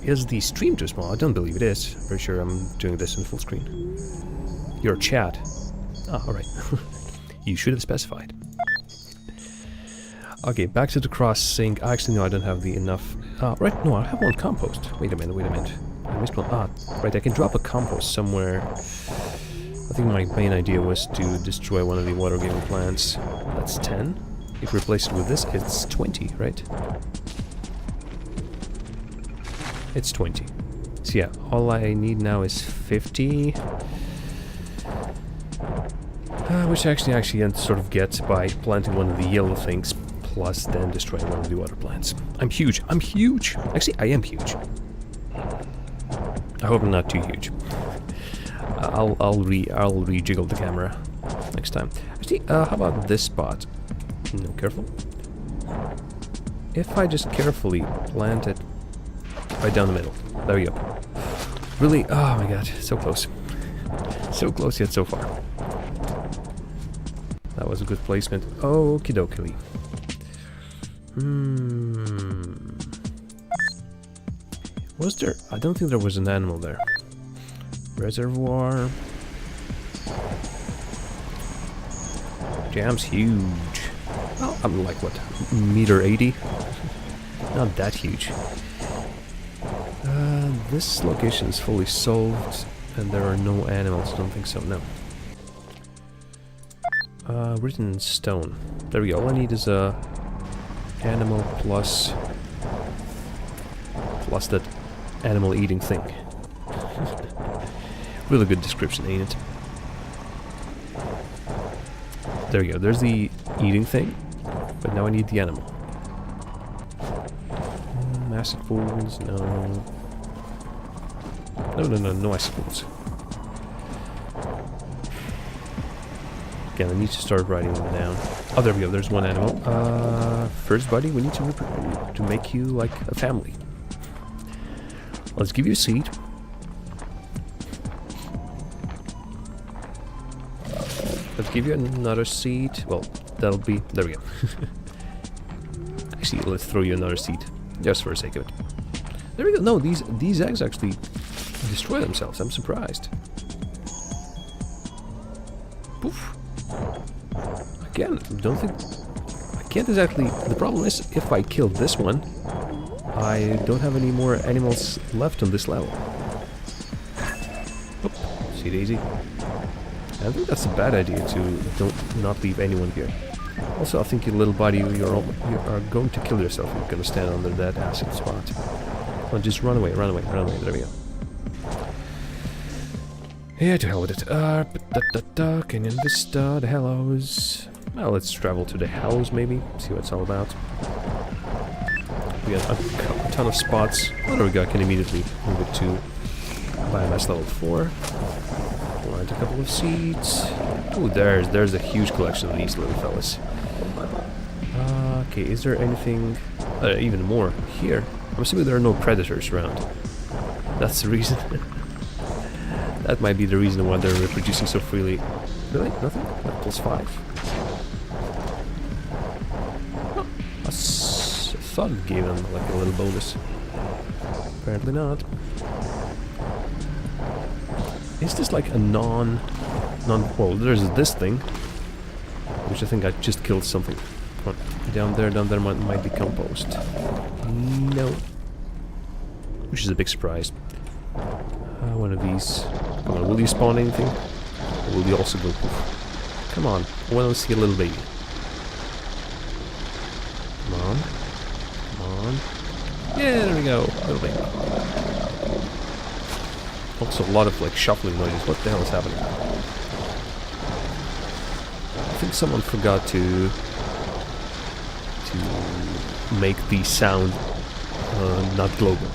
Is the stream too small? I don't believe it is. Pretty sure I'm doing this in full screen. your chat. Ah, alright. You should have specified. Okay, back to the crossing. Actually, no, I don't have the enough... right, no, I have one compost. Wait a minute. I missed one. Ah, right, I can drop a compost somewhere. I think my main idea was to destroy one of the water-giving plants. That's 10. If we replace it with this, it's 20, right? It's 20. So yeah, all I need now is 50. Which actually sort of gets by planting one of the yellow things, plus then destroying one of the water plants. I'm huge. I'm huge. Actually, I am huge. I hope I'm not too huge. I'll rejiggle the camera next time. Actually, how about this spot? No, careful. If I just carefully plant it right down the middle. There we go. Really? Oh my god, so close. So close yet so far. That was a good placement. Okie dokie. Was there? I don't think there was an animal there. Reservoir. Jam's huge. Well, I'm like, what, meter 80? Not that huge. This location is fully solved, and there are no animals. I don't think so, no. Written stone. There we go. All I need is a animal plus that animal eating thing. Really good description, ain't it? There we go. There's the eating thing, but now I need the animal. Acid pools, no. No acid pools. Again, I need to start writing them down. Oh, there we go. There's one animal. First, buddy, we need to make you like a family. Let's give you a seed. Let's give you another seed. Well, that'll be... There we go. Actually, let's throw you another seed. Just for the sake of it. There we go. No, these eggs actually destroy themselves. I'm surprised. Poof. Again, don't think... I can't exactly... The problem is, if I kill this one, I don't have any more animals left on this level. Oop. See daisy. I think that's a bad idea to not leave anyone here. Also, I think your little buddy, you are going to kill yourself if you're going to stand under that acid spot. Come on, just run away. There we go. Yeah, to hell with it. Canyon Vista, the Hallows. Well, let's travel to the Hallows maybe, see what it's all about. We got a ton of spots. Oh, there we go, I can immediately move it to biomass level 4. Plant a couple of seeds. Ooh, there's a huge collection of these little fellas. Okay, is there anything even more here? I'm assuming there are no predators around. That's the reason. That might be the reason why they're reproducing so freely. Really? Nothing? Like +5? Oh, I thought it gave them like a little bonus. Apparently not. Is this like a well, there's this thing, which I think I just killed something. Come on. Down there might be compost. No. Which is a big surprise. One of these. Come on, will you spawn anything? Or will you also go poof? Come on, I want to see a little baby. Come on. Yeah, there we go. Little baby. Also a lot of like shuffling noises. What the hell is happening? I think someone forgot to make the sound not global.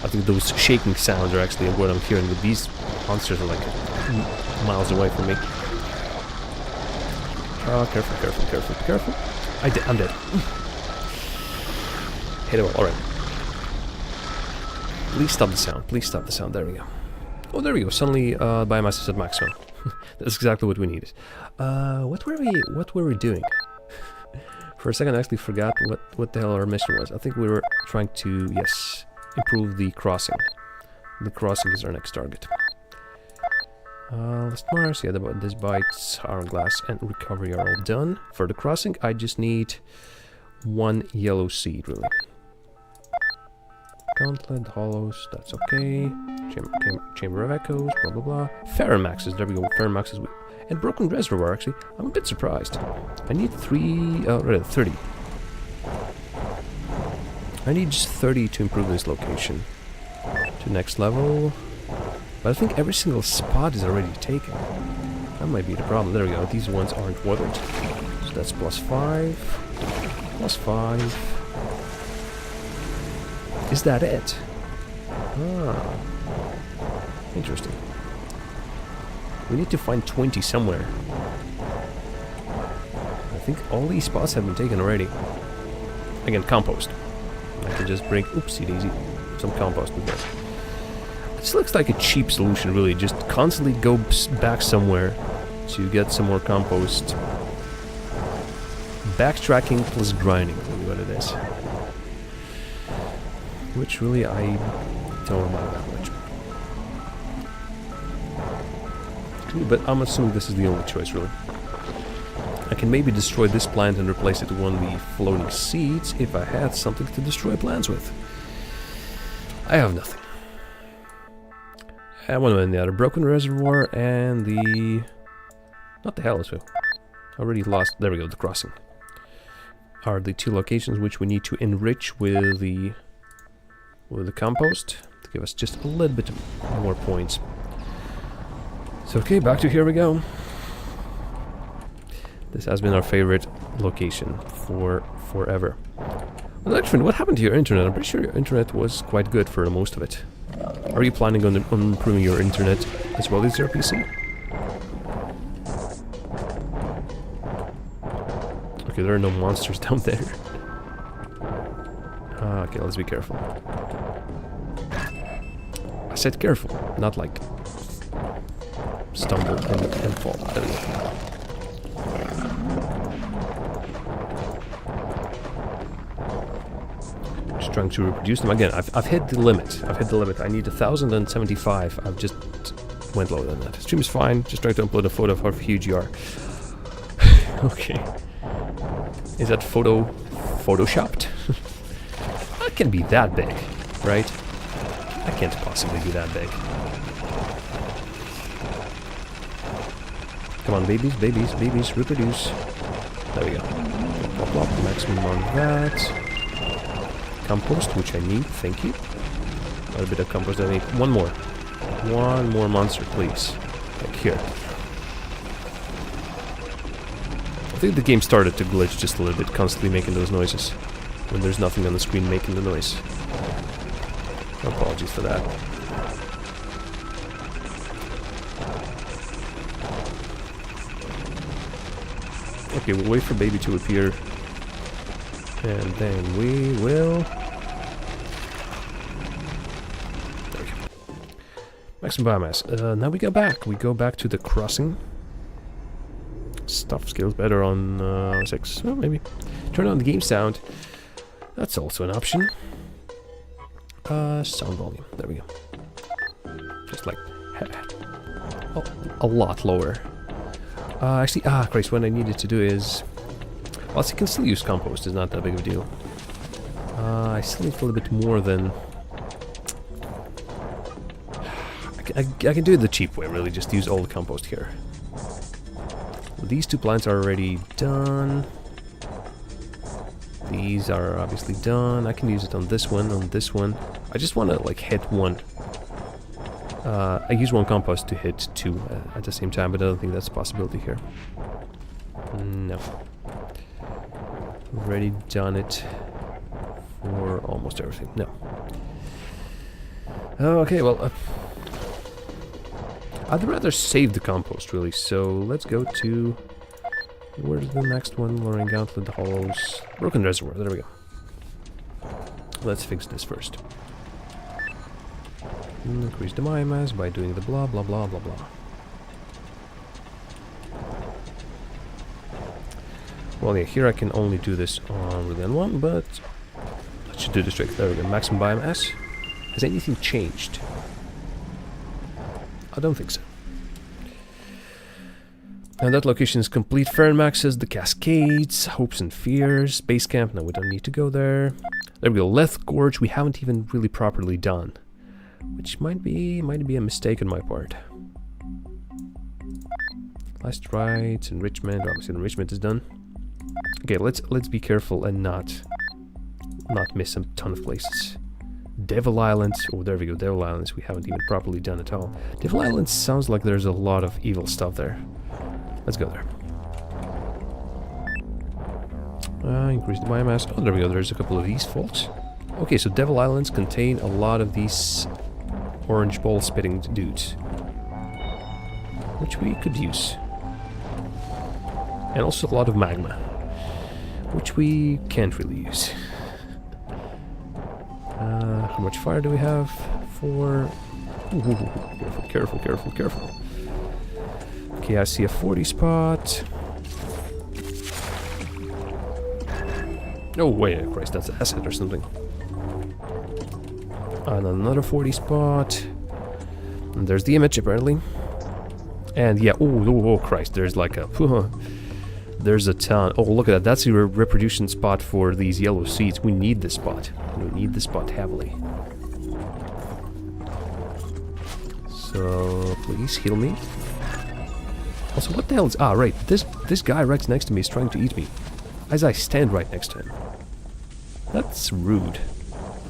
I think those shaking sounds are actually what I'm hearing, but these monsters are like miles away from me. Oh, careful. I'm dead. Hit it all. Alright. Please stop the sound. There we go. Oh, there we go. Suddenly, biomass is at maximum. That's exactly what we needed. What were we doing? For a second, I actually forgot what the hell our mission was. I think we were trying to, yes, improve the crossing. The crossing is our next target. Lost Mars, yeah, this bites, hourglass, and recovery are all done. For the crossing, I just need 1 yellow seed, really. Gauntlet, hollows, that's okay. Chamber of Echoes, blah blah blah. Ferromaxes, there we go, Ferromaxes. And Broken Reservoir, actually, I'm a bit surprised. I need 30. I need just 30 to improve this location to next level. But I think every single spot is already taken. That might be the problem. There we go. These ones aren't watered. So that's +5. +5. Is that it? Ah. Interesting. We need to find 20 somewhere. I think all these spots have been taken already. Again, compost. I can just bring, oopsie daisy, some compost with that. This looks like a cheap solution, really. Just constantly go back somewhere to get some more compost. Backtracking plus grinding, really what it is. Which really I don't mind that much. But I'm assuming this is the only choice, really. I can maybe destroy this plant and replace it with one of the floating seeds if I had something to destroy plants with. I have nothing. And one in the other Broken Reservoir and the... Not the Hellsville. Already lost... There we go, the crossing. Are the 2 locations which we need to enrich with the compost to give us just a little bit more points. So okay, back to here we go. This has been our favorite location for forever. Well, actually, what happened to your internet? I'm pretty sure your internet was quite good for most of it. Are you planning on improving your internet as well as your PC? Okay, there are no monsters down there. Okay, let's be careful. I said careful, not like stumble and fall. There we go. Just trying to reproduce them again. I've hit the limit. I need 1,075. I've just went lower than that. Stream is fine. Just trying to upload a photo of how huge you are. Okay. Is that photo photoshopped? It can't be that big, right? I can't possibly be that big. Come on, babies, reproduce. There we go. Plop, maximum on that. Compost, which I need, thank you. A little bit of compost I need. One more monster, please. Like here. I think the game started to glitch just a little bit, constantly making those noises. When there's nothing on the screen making the noise. Apologies for that. Okay, we'll wait for baby to appear. And then we will... There we go. Maximum biomass. Now we go back. We go back to the crossing. Stuff scales better on 6. Well, maybe. Turn on the game sound. That's also an option. Sound volume. There we go. Just like... a lot lower. Actually, Christ, what I needed to do is... Well, I can still use compost, it's not that big of a deal. I still need a little bit more than... I can do it the cheap way, really, just use all the compost here. These 2 plants are already done. These are obviously done. I can use it on this one, I just want to, like, hit one. I use 1 compost to hit 2 at the same time, but I don't think that's a possibility here. No. Already done it for almost everything. No. Okay, well, I'd rather save the compost, really, so let's go to... Where's the next one? Lowering Gauntlet, Hollows... Broken Reservoir, there we go. Let's fix this first. Increase the biomass by doing the blah blah blah blah blah. Well, yeah, here I can only do this on really on 1, but that should do the trick. There we go, maximum biomass. Has anything changed? I don't think so. And that location is complete. Fermaxes, the Cascades, Hopes and Fears, Base Camp. No, we don't need to go there. There we go. Leth Gorge, we haven't even really properly done, which might be a mistake on my part. Last rights, enrichment. Obviously, enrichment is done. Okay, let's be careful and not miss a ton of places. Devil Islands. Oh, there we go. Devil Islands. We haven't even properly done at all. Devil Islands sounds like there's a lot of evil stuff there. Let's go there. Increase the biomass. Oh, there we go. There's a couple of these folks. Okay, so Devil Islands contain a lot of these orange ball spitting dudes, which we could use. And also a lot of magma, which we can't really use. How much fire do we have? 4. Ooh, careful, careful, careful. Okay, I see a 40 spot. Oh, wait, Christ, that's acid or something. And another 40 spot. And there's the image, apparently. And yeah, oh, Christ, there's like a... there's a ton. Oh, look at that. That's your reproduction spot for these yellow seeds. We need this spot. We need this spot heavily. So, please heal me. Also, what the hell is... Ah, right. This guy right next to me is trying to eat me, as I stand right next to him. That's rude.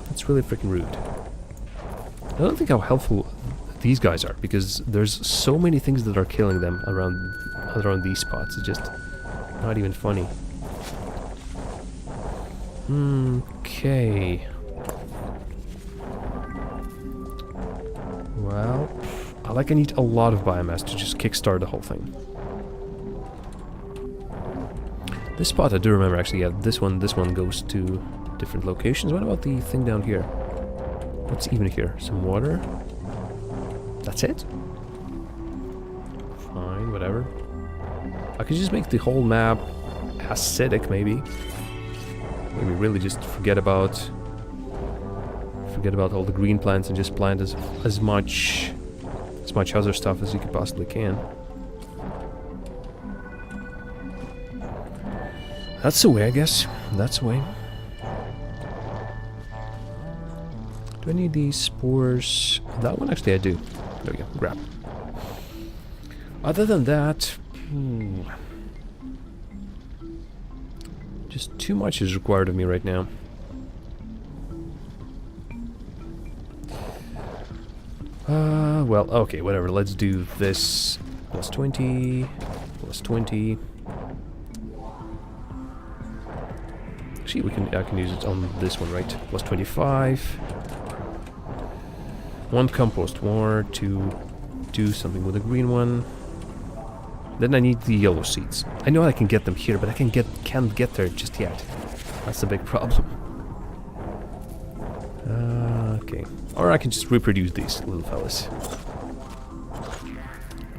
That's really freaking rude. I don't think how helpful these guys are, because there's so many things that are killing them around these spots. It's just not even funny. Okay. Well, I need a lot of biomass to just kickstart the whole thing. This spot I do remember actually. Yeah, this one goes to different locations. What about the thing down here? What's even here? Some water? That's it? Fine, whatever. I could just make the whole map acidic, maybe. Maybe really just forget about all the green plants and just plant as much other stuff as you could possibly can. That's the way, I guess. That's the way. Do I need these spores? That one actually I do. There we go. Grab. Other than that, just too much is required of me right now. Well, okay, whatever. Let's do this. Plus 20. Plus 20. Actually, I can use it on this one, right? Plus 25. 1 compost more to do something with the green one. Then I need the yellow seeds. I know I can get them here, but I can't get there just yet. That's the big problem. Okay. Or I can just reproduce these little fellas.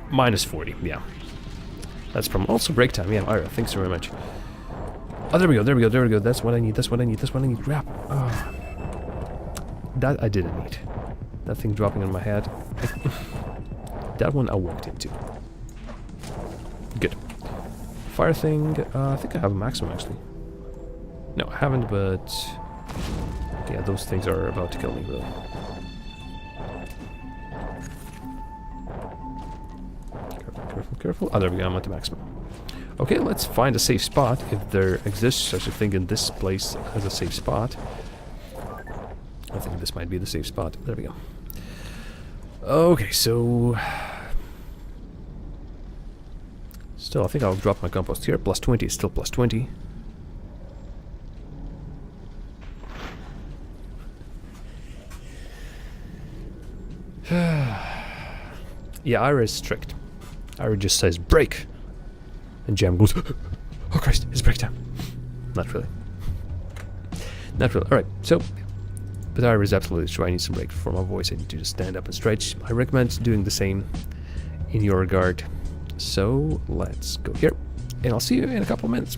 Minus 40, yeah. That's from also break time. Yeah, Ira, thanks so very much. Oh, there we go, there we go, there we go. That's what I need, that's what I need, that's what I need. Grab. Oh. That I didn't need. That thing dropping on my head. That one I walked into. Good. Fire thing, I think I have a maximum actually. No, I haven't, but... yeah, those things are about to kill me, though. Careful, careful, careful. Oh, there we go, I'm at the maximum. Okay, let's find a safe spot, if there exists such a thing in this place as a safe spot. I think this might be the safe spot. There we go. Okay, so... still, I think I'll drop my compost here. Plus 20 is still plus 20. Yeah, Ira is strict. Ira just says, break! And Jam goes, oh Christ, it's break time. Not really. Not really. Alright, so... but Ira is absolutely true. I need some break for my voice. I need to just stand up and stretch. I recommend doing the same in your regard. So, let's go here. And I'll see you in a couple of minutes.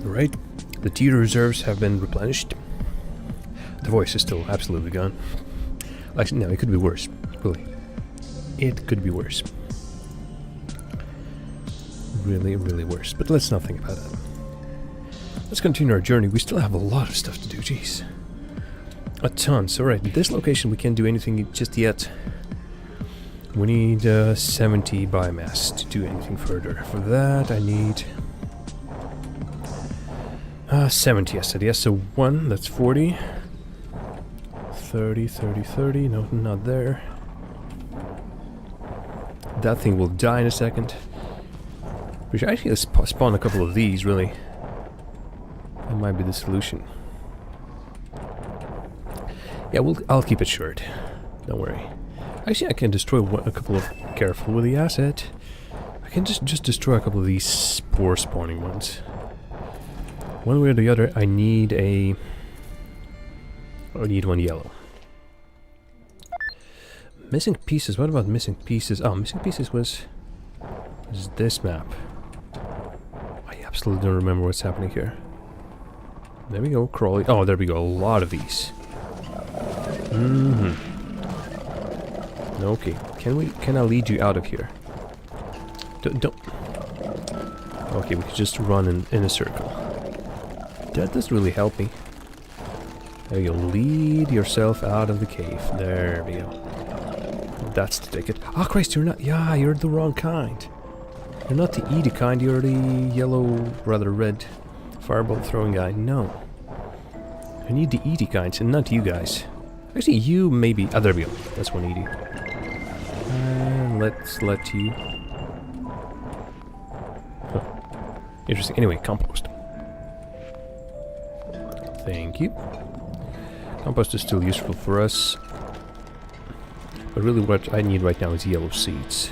Right, the tea reserves have been replenished. The voice is still absolutely gone. Actually, no, it could be worse. Really, it could be worse. Really, really worse. But let's not think about that. Let's continue our journey. We still have a lot of stuff to do. Jeez, a ton. So right, at this location we can't do anything just yet. We need 70 biomass to do anything further. For that, I need 70, I said. Yes, so 1, that's 40. 30, 30, 30. No, not there. That thing will die in a second. We should actually spawn a couple of these, really. That might be the solution. Yeah, I'll keep it short. Don't worry. Actually, I can destroy a couple of... Careful with the asset. I can just destroy a couple of these spore spawning ones. One way or the other, I need a... I need one yellow. Missing pieces. What about missing pieces? Oh, missing pieces was this map. I absolutely don't remember what's happening here. There we go, crawly. Oh, there we go. A lot of these. Okay. Can I lead you out of here? Don't. Okay, we can just run in a circle. That doesn't really help me. There you go. Lead yourself out of the cave. There we go. That's the ticket. Ah, Christ, you're not... Yeah, you're the wrong kind. You're not the Edie kind. You're the yellow, rather red fireball throwing guy. No. I need the Edie kinds and not you guys. Actually, you maybe... Ah, there we go. That's one Edie. And let's let you... Huh. Interesting. Anyway, compost. Thank you. Compost is still useful for us. But really what I need right now is yellow seeds.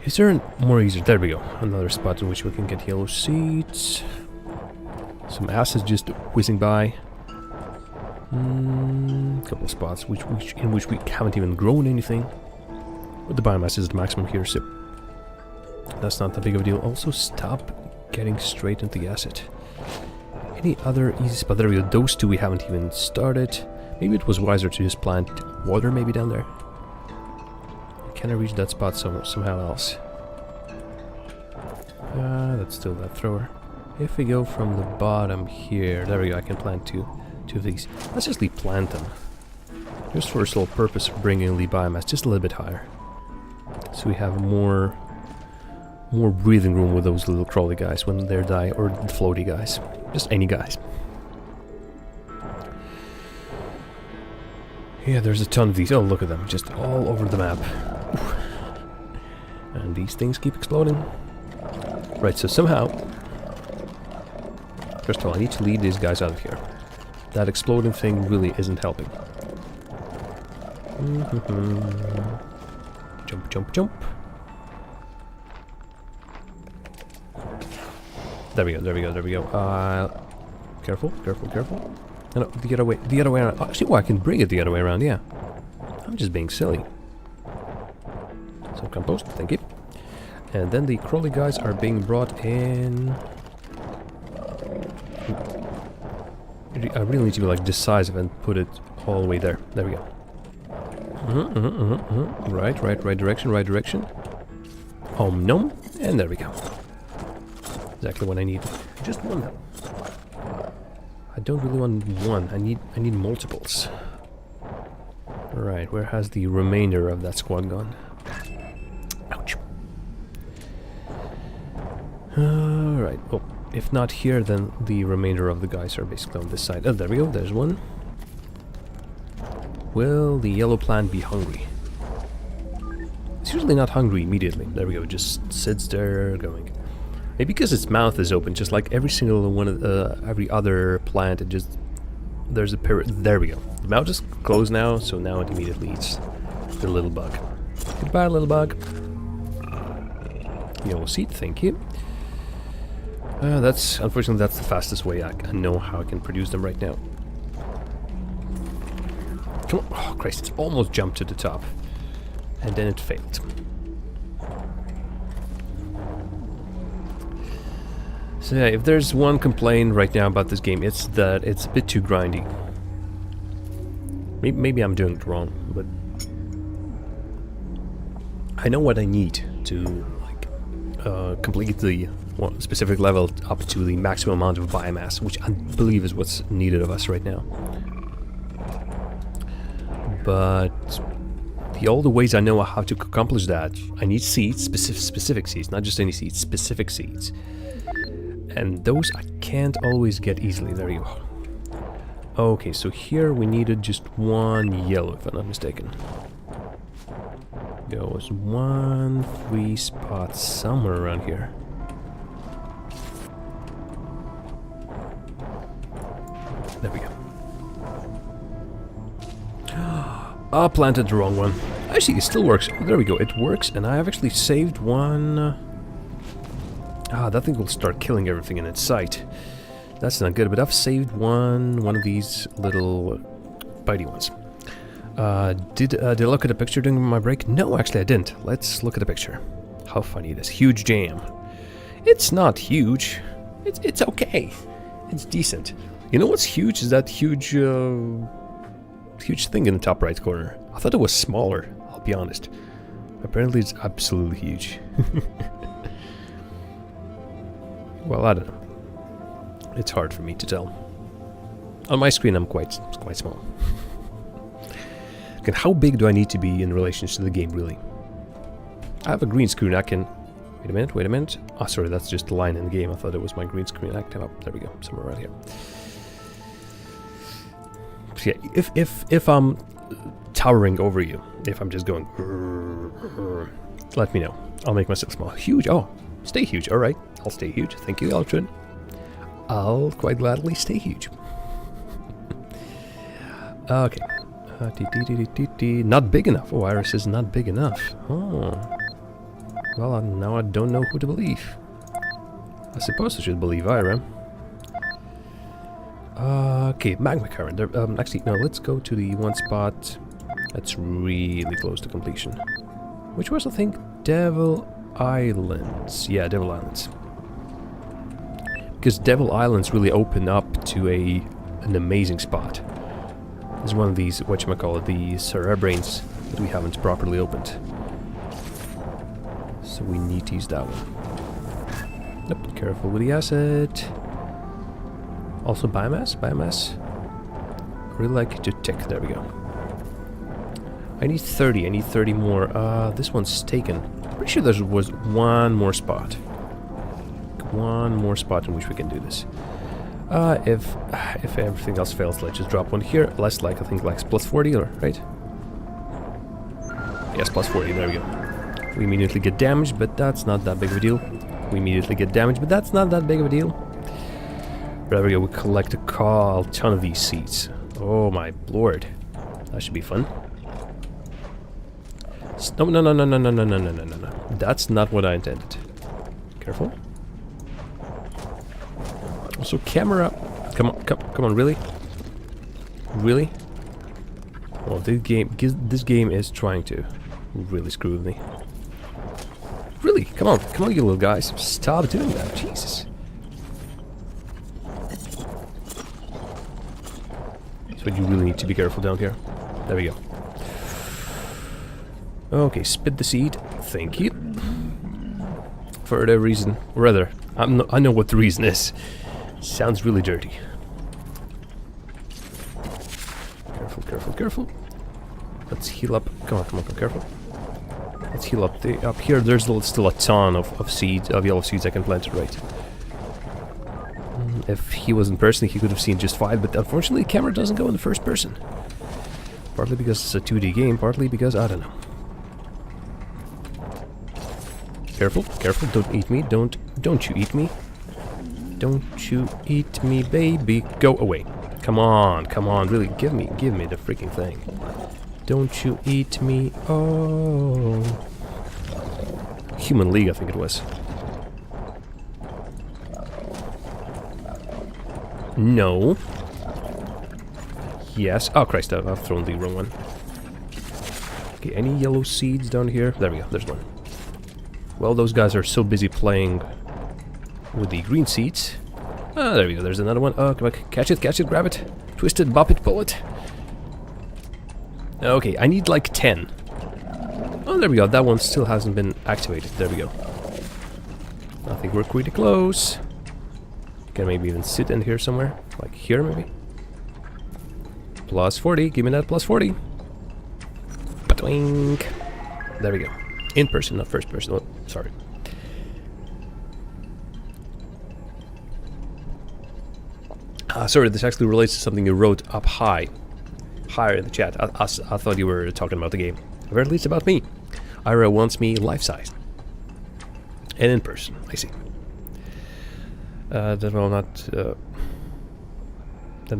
Is there more easier? There we go. Another spot in which we can get yellow seeds. Some acids just whizzing by. Couple of spots in which we haven't even grown anything. But the biomass is the maximum here, so that's not that big of a deal. Also, stop getting straight into the acid. Any other easy spot? There we go. Those two we haven't even started. Maybe it was wiser to just plant water maybe down there. Can I reach that spot somehow else? That's still that thrower. If we go from the bottom here, there we go. I can plant two of these. Let's just plant them. Just for a sole purpose of bringing the biomass just a little bit higher. So we have more breathing room with those little crawly guys when they're die, or the floaty guys. Just any guys. Yeah, there's a ton of these. Oh, look at them. Just all over the map. Oof. And these things keep exploding. Right, so somehow... First of all, I need to lead these guys out of here. That exploding thing really isn't helping. Jump, jump, jump. There we go, there we go, there we go. Careful, careful, careful. No, the other way around. Actually, well, I can bring it the other way around, yeah. I'm just being silly. Some compost, thank you. And then the crawly guys are being brought in. I really need to be decisive and put it all the way there. There we go. Right direction, right direction. Nom. And there we go. Exactly what I need. Just one now. I don't really want one. I need multiples. Right, where has the remainder of that squad gone? Ouch. Alright, well, if not here, then the remainder of the guys are basically on this side. Oh, there we go, there's one. Will the yellow plant be hungry? It's usually not hungry immediately. There we go, just sits there going. Maybe because its mouth is open, just like every single one of every other plant. It just there's a there we go. The mouth is closed now, so now it immediately eats the little bug. Goodbye, little bug. Yellow seed, thank you. That's unfortunately that's the fastest way I know how I can produce them right now. Come on! Oh Christ! It's almost jumped to the top, and then it failed. So yeah, if there's one complaint right now about this game, it's that it's a bit too grindy. Maybe I'm doing it wrong, but I know what I need to like complete the one specific level up to the maximum amount of biomass, which I believe is what's needed of us right now. But the older ways I know how to accomplish that, I need seeds, specific seeds, not just any seeds, specific seeds. And those I can't always get easily. There you go. Okay, so here we needed just one yellow, if I'm not mistaken. There was one free spot somewhere around here. There we go. I planted the wrong one. Actually, it still works. Oh, there we go. It works, and I have actually saved one. That thing will start killing everything in its sight. That's not good, but I've saved one of these little bitey ones. Did I look at the picture during my break? No, actually I didn't. Let's look at the picture. How funny it is. Huge jam. It's not huge. It's okay. It's decent. You know what's huge is that huge thing in the top right corner. I thought it was smaller, I'll be honest. Apparently it's absolutely huge. Well, I don't know. It's hard for me to tell. On my screen I'm quite small. Okay, how big do I need to be in relation to the game, really? I have a green screen, I can... Wait a minute. Oh, sorry, that's just the line in the game. I thought it was my green screen active up. There we go, somewhere around here. So yeah, if I'm towering over you, if I'm just going... Let me know. I'll make myself small. Huge? Oh, stay huge. Alright, I'll stay huge. Thank you, Altrin. I'll quite gladly stay huge. Okay. Not big enough. Oh, Iris is not big enough. Oh. Well, now I don't know who to believe. I suppose I should believe Ira. Okay, magma current. Actually, no, let's go to the one spot that's really close to completion. Which was, I think, Devil Islands. Yeah, Devil Islands. Because Devil Islands really open up to an amazing spot. It's one of these, whatchamacallit, the Cerebrains that we haven't properly opened. So we need to use that one. Nope, careful with the acid. Also biomass. I really like to tick, there we go. I need 30 more. This one's taken. Pretty sure there was one more spot. One more spot in which we can do this. If everything else fails, let's just drop one here. Less like, I think, like plus 40, or right? Yes, plus 40, there we go. We immediately get damaged, but that's not that big of a deal. We immediately get damaged, but that's not that big of a deal. There we go, we collect a ton of these seeds. Oh my lord. That should be fun. No. That's not what I intended. Careful. Also, camera. Come on, really? Really? Well, this game is trying to really screw with me. Really? Come on, you little guys. Stop doing that, Jesus. So you really need to be careful down here. There we go. Okay, spit the seed. Thank you. For whatever reason, or rather, I know what the reason is. Sounds really dirty. Careful. Let's heal up. Come on, careful. Let's heal up. Up here, there's still a ton of seeds, of yellow seeds I can plant, right? If he wasn't personally, he could have seen just 5, but unfortunately the camera doesn't go in the first person. Partly because it's a 2D game, partly because, I don't know. Careful, don't eat me, don't you eat me. Don't you eat me, baby. Go away. Come on, really, give me the freaking thing. Don't you eat me, oh. Human League, I think it was. No. Yes. Oh, Christ, I've thrown the wrong one. Okay, any yellow seeds down here? There we go, there's one. Well, those guys are so busy playing with the green seeds. Ah, there we go. There's another one. Oh, come on. Catch it, grab it. Twist it, bop it, pull it. Okay, I need like 10. Oh, there we go. That one still hasn't been activated. There we go. I think we're pretty close. Can maybe even sit in here somewhere. Like here, maybe. Plus 40. Give me that plus 40. Ba-twink. There we go. In person, not first person. Oh, sorry. Sorry, this actually relates to something you wrote up higher in the chat. I thought you were talking about the game. Or at least about me. Ira wants me life-size. And in person, I see. Then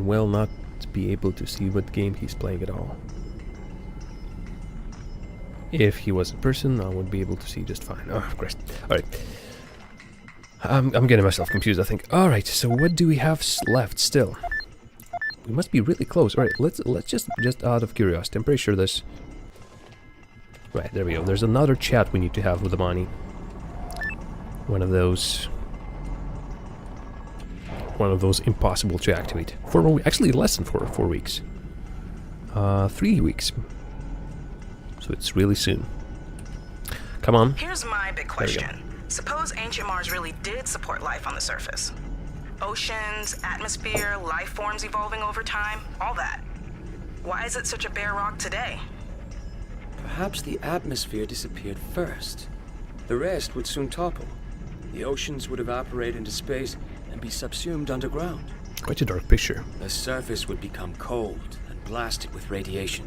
will not be able to see what game he's playing at all. If he was in person, I would be able to see just fine. Oh, Christ. Alright. I'm getting myself confused, I think. Alright, so what do we have left still? We must be really close. Alright, let's just out of curiosity. I'm pretty sure this... Right, there we go. There's another chat we need to have with Amani. One of those impossible to activate. Actually less than 4 weeks. 3 weeks. So it's really soon. Come on. Here's my big question. Suppose ancient Mars really did support life on the surface. Oceans, atmosphere, life forms evolving over time, all that. Why is it such a bare rock today? Perhaps the atmosphere disappeared first. The rest would soon topple. The oceans would evaporate into space and be subsumed underground. Quite a dark picture. The surface would become cold and blasted with radiation.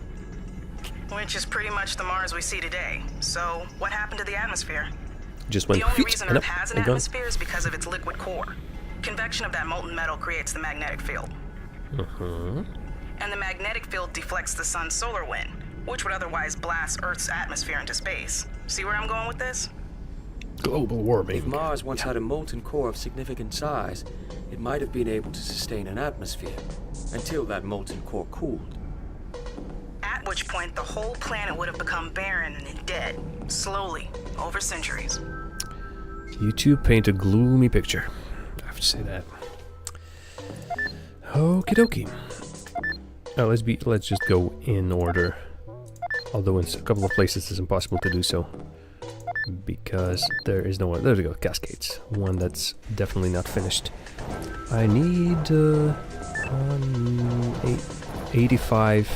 Which is pretty much the Mars we see today. So, what happened to the atmosphere? Just went The only reason and Earth up, has an and gone. atmosphere is because of its liquid core. Convection of that molten metal creates the magnetic field. And the magnetic field deflects the sun's solar wind, which would otherwise blast Earth's atmosphere into space. See where I'm going with this? Global warming. If Mars once had a molten core of significant size, it might have been able to sustain an atmosphere, until that molten core cooled. At which point the whole planet would have become barren and dead, slowly, over centuries. You two paint a gloomy picture. I have to say that. Okie dokie. Now let's just go in order. Although in a couple of places it's impossible to do so. Because there is no one. There we go, Cascades. One that's definitely not finished. I need 85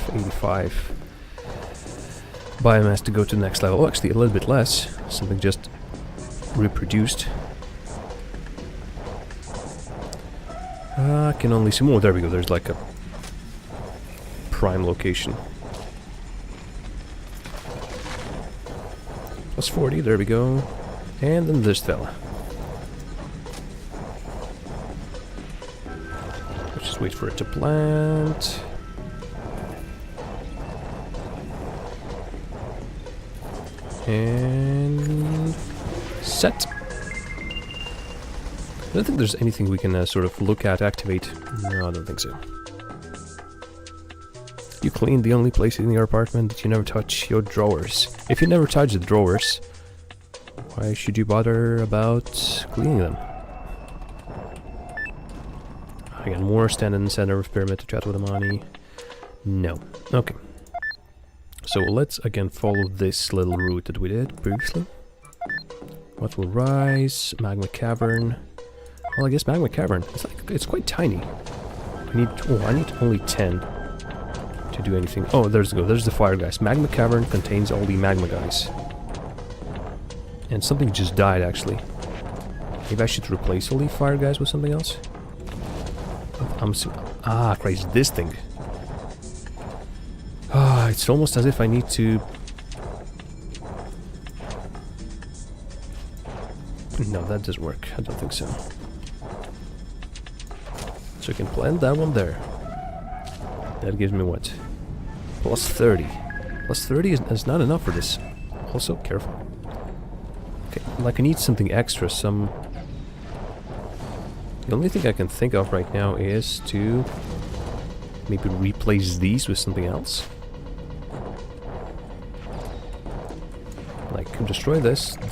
biomass to go to the next level. Oh, actually a little bit less. Something just reproduced. I can only see more. There we go. There's like a prime location. Plus 40, there we go. And then this fella. Let's just wait for it to plant. And set. I don't think there's anything we can sort of look at, activate. No, I don't think so. You clean the only place in your apartment that you never touch, your drawers. If you never touch the drawers, why should you bother about cleaning them? Again, more stand in the center of pyramid to chat with Amani. No. Okay. So let's again follow this little route that we did previously. What will rise? Magma cavern. Well, I guess magma cavern. It's quite tiny. I need only 10 to do anything. Oh, there's the fire guys. Magma cavern contains all the magma guys. And something just died actually. Maybe I should replace all the fire guys with something else. Ah, crazy! This thing. Ah, it's almost as if I need to. No, that doesn't work. I don't think so. So I can plant that one there. That gives me what? Plus 30. Plus 30 is not enough for this. Also, careful. Okay, like I need something extra, some... The only thing I can think of right now is to maybe replace these with something else. Like, destroy this. I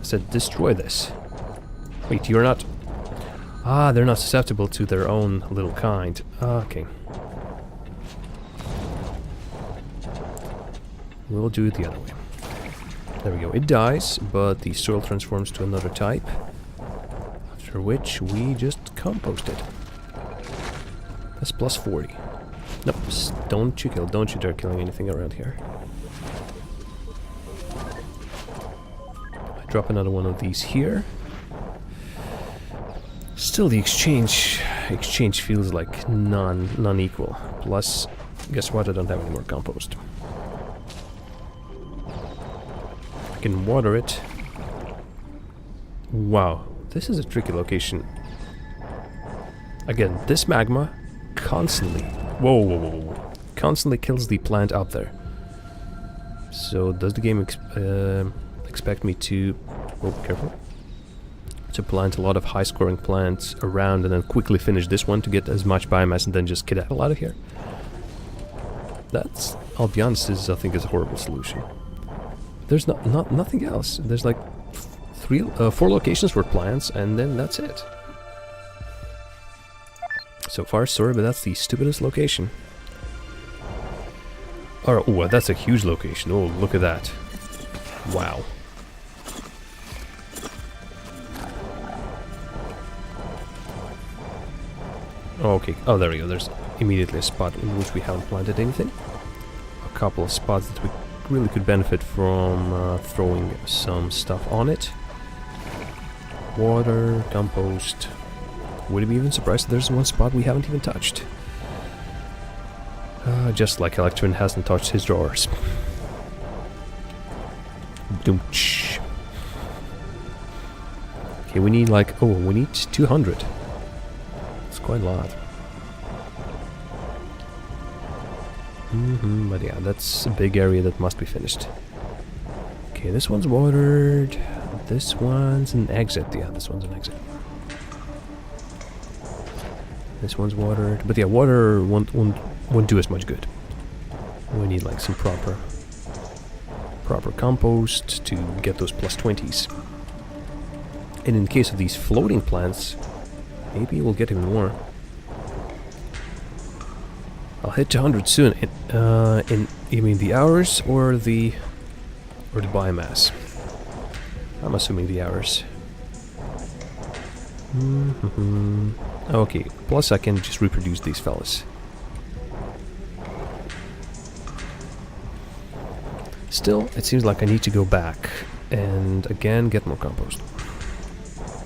said destroy this. Wait, you're not... Ah, they're not susceptible to their own little kind. Okay. We'll do it the other way. There we go. It dies, but the soil transforms to another type. After which we just compost it. That's plus 40. Nope, don't you dare killing anything around here. I drop another one of these here. Still the exchange feels like non-equal. Plus, guess what, I don't have any more compost. I can water it. Wow, this is a tricky location. Again, this magma constantly... Whoa. Constantly kills the plant up there. So does the game expect me to... Oh, careful. To plant a lot of high-scoring plants around and then quickly finish this one to get as much biomass and then just get the hell out of here? That's, I'll be honest, I think is a horrible solution. There's nothing else. There's like 4 locations for plants and then that's it. So far, sorry, but that's the stupidest location. Oh, that's a huge location. Oh, look at that. Wow. Okay, oh there we go, there's immediately a spot in which we haven't planted anything. A couple of spots that we really could benefit from throwing some stuff on it. Water, compost. Would you be even surprised that there's one spot we haven't even touched? Just like Electron hasn't touched his drawers. Doomch. Okay, we need like, we need 200. Quite a lot. But yeah, that's a big area that must be finished. Okay, this one's watered. This one's an exit. Yeah, this one's an exit. This one's watered. But yeah, water won't do as much good. We need like some proper compost to get those plus 20s. And in case of these floating plants, maybe we'll get even more. I'll hit 200 soon. You mean the hours or the biomass? I'm assuming the hours. Okay, plus I can just reproduce these fellas. Still, it seems like I need to go back and again get more compost.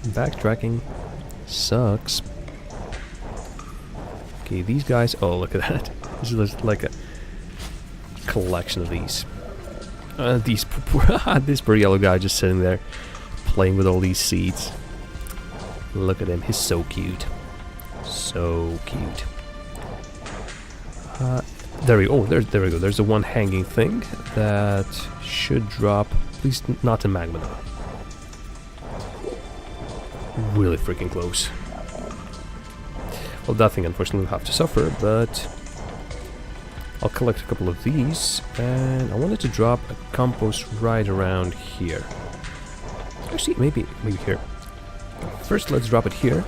Backtracking sucks. Okay, these guys... Oh, look at that. This is like a collection of these. This poor yellow guy just sitting there playing with all these seeds. Look at him. He's so cute. So cute. There we go. Oh, there we go. There's the one hanging thing that should drop. Please not in magma though. Really freaking close. Well, that thing unfortunately will have to suffer, but I'll collect a couple of these, and I wanted to drop a compost right around here. Actually, maybe here. First, let's drop it here.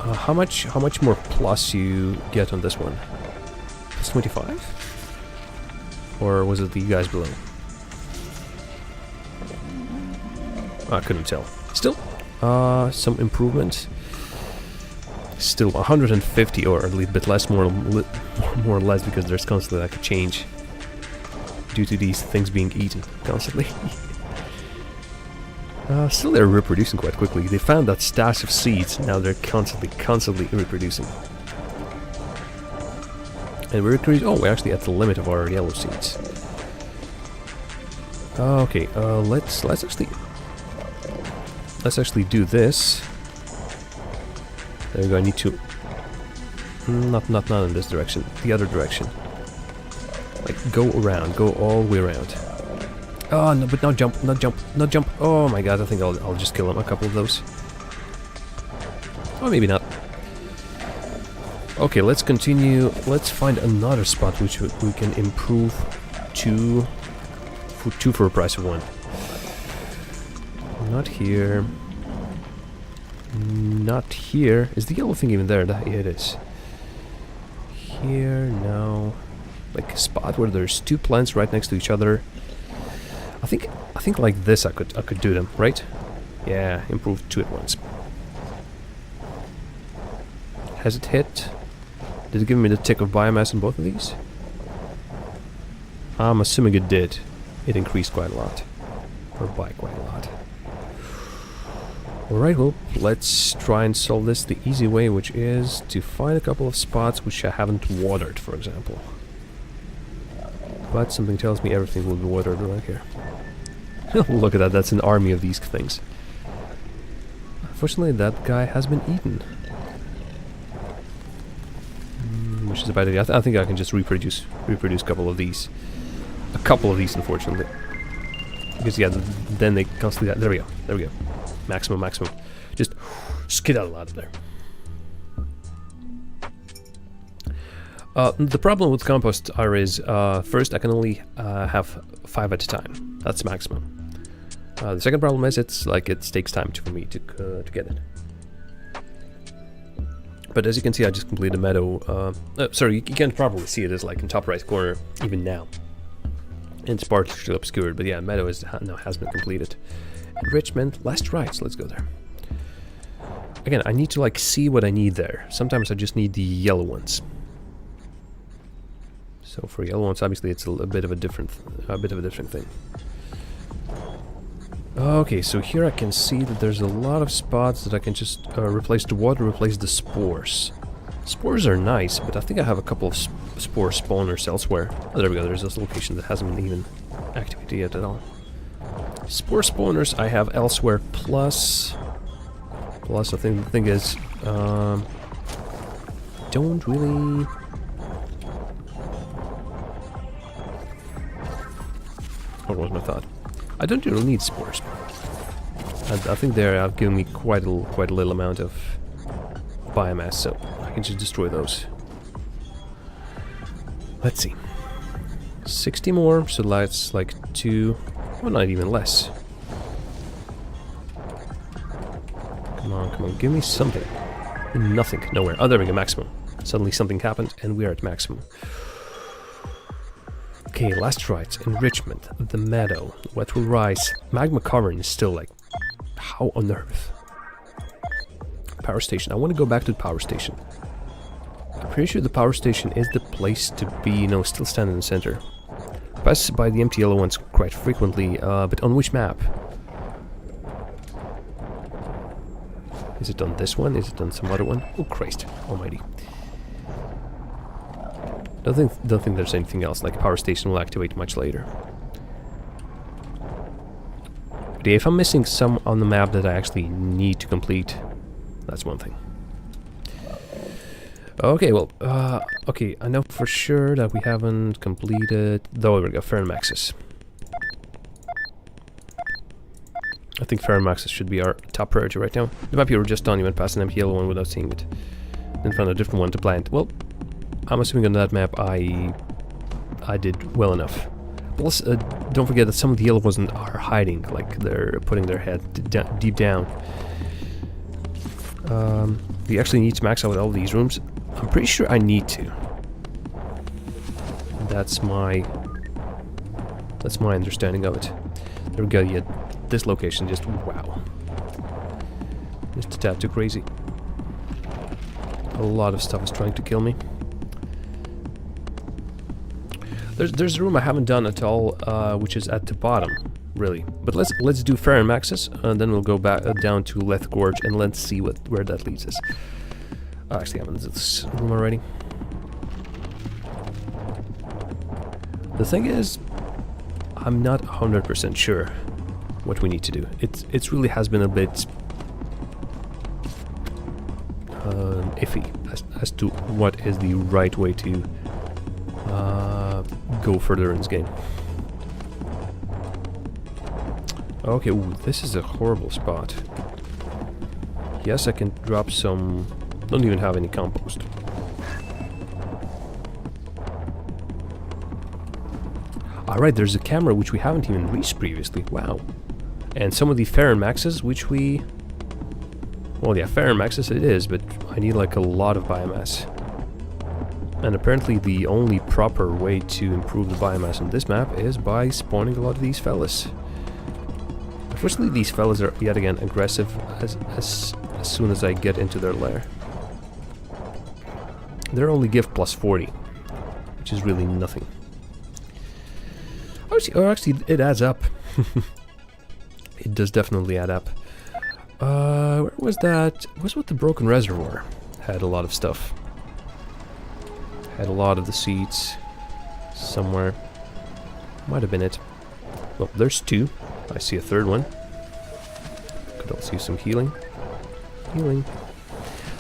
How much more plus you get on this one? Plus 25? Or was it the guys below? I couldn't tell. Still, some improvement. Still 150, or at least a bit less, more or less, because there's constantly like a change due to these things being eaten constantly. Still, they're reproducing quite quickly. They found that stash of seeds. Now they're constantly reproducing. And we're actually at the limit of our yellow seeds. Okay, let's actually do this. There we go. I need to not in this direction, the other direction. Like go around, go all the way around. Oh no, but not jump. Oh my god, I think I'll just kill him. A couple of those. Or maybe not. Okay, let's continue. Let's find another spot which we can improve two for a price of one. Not here. Not here. Is the yellow thing even there? Yeah, it is. Here, no. Like a spot where there's two plants right next to each other. I think like this I could do them, right? Yeah, improve two at once. Has it hit? Did it give me the tick of biomass in both of these? I'm assuming it did. It increased quite a lot. Or by quite a lot. Alright, well, let's try and solve this the easy way, which is to find a couple of spots which I haven't watered, for example. But something tells me everything will be watered around here. Look at that, that's an army of these things. Unfortunately, that guy has been eaten. Which is a bad idea. I think I can just reproduce a couple of these. A couple of these, unfortunately. Because, yeah, then they constantly... There we go. Maximum. Just skedaddle out of there. The problem with compost is, first, I can only have 5 at a time. That's maximum. The second problem is it takes time for me to get it. But as you can see, I just completed a meadow. Sorry, you can't probably see it as like in top right corner even now. It's partially obscured, but yeah, meadow now has been completed. Enrichment, last rights. Let's go there. Again, I need to like see what I need there. Sometimes I just need the yellow ones. So for yellow ones, obviously it's a bit of a different thing. Okay, so here I can see that there's a lot of spots that I can just replace the water, replace the spores. Spores are nice, but I think I have a couple of spore spawners elsewhere. Oh, there we go, there's this location that hasn't been even activated yet at all. Spore spawners I have elsewhere, plus I think the thing is, don't really... What was my thought? I don't really need spores. I think they have given me quite a little amount of biomass, so I can just destroy those. Let's see. 60 more, so that's like 2, well, not even less. Come on, give me something. Nothing, nowhere. Oh, there we go, maximum. Suddenly something happened, and we are at maximum. Okay, last rights, enrichment, the meadow, what will rise, magma cavern is still like, how on earth? Power station, I want to go back to the power station. I'm pretty sure the power station is the place to be, no, still stand in the center. I pass by the empty yellow ones quite frequently, but on which map? Is it on this one? Is it on some other one? Oh Christ almighty. Don't think there's anything else, like a power station will activate much later. But if I'm missing some on the map that I actually need to complete, that's one thing. Okay, well, okay, I know for sure that we haven't completed... There we go, Ferromaxis. I think Ferromaxis should be our top priority right now. The map you were just on, you went past an empty yellow one without seeing it. Then found a different one to plant. Well, I'm assuming on that map I did well enough. Plus, don't forget that some of the yellow ones are hiding, like they're putting their head deep down. We actually need to max out all these rooms. I'm pretty sure I need to. That's my understanding of it. There we go. Yeah, this location just wow, just a tad too crazy. A lot of stuff is trying to kill me. There's a room I haven't done at all, which is at the bottom, really. But let's do Ferromaxis, and then we'll go back down to Leth Gorge, and let's see where that leads us. Actually, I'm in this room already. The thing is, I'm not 100% sure what we need to do. It really has been a bit iffy as to what is the right way to go further in this game. Okay, ooh, this is a horrible spot. Yes, I can drop some... Don't even have any compost. Alright, there's a camera which we haven't even reached previously. Wow. And some of the Ferromaxes, which we... Well, yeah, Ferromaxes it is, but I need like a lot of biomass. And apparently the only proper way to improve the biomass on this map is by spawning a lot of these fellas. Unfortunately, these fellas are yet again aggressive as soon as I get into their lair. They're only give plus 40, which is really nothing. Actually, it adds up. It does definitely add up. Where was that? Was what the Broken Reservoir had a lot of stuff. Had a lot of the seeds somewhere. Might have been it. Well, there's 2. I see a 3rd one. Could also use some healing. Healing.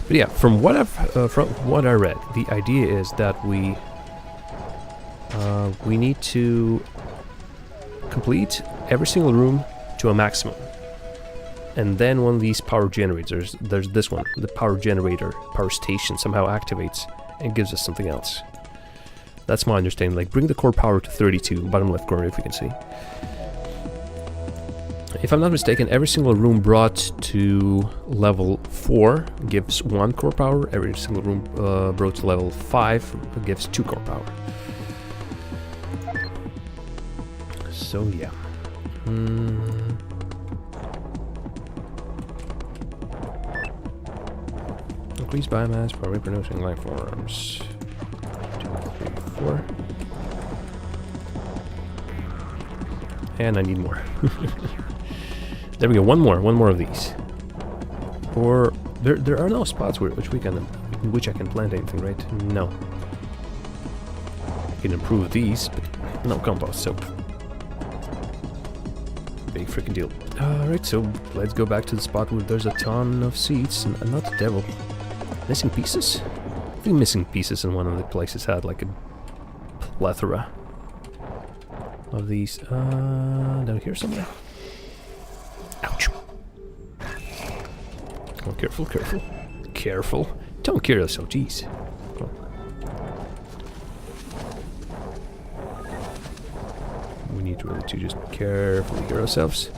But yeah, from what I read, the idea is that we need to complete every single room to a maximum, and then one of these power generators, there's this one, the power generator, power station, somehow activates and gives us something else. That's my understanding. Like, bring the core power to 32, bottom left corner, if you can see. If I'm not mistaken, every single room brought to level 4 gives 1 core power. Every single room brought to level 5 gives 2 core power. So yeah. Increase biomass by reproducing life forms. 2, 3, 4. And I need more. There we go, one more of these. Or there are no spots in which I can plant anything, right? No. I can improve these, but no compost, so big freaking deal. Alright, so let's go back to the spot where there's a ton of seeds, and not the devil. Missing pieces? I think missing pieces in one of the places had like a plethora of these. Down here somewhere. Ouch. Oh, careful, careful. Careful. Don't kill yourself, jeez. Oh. We need really to just carefully heal ourselves.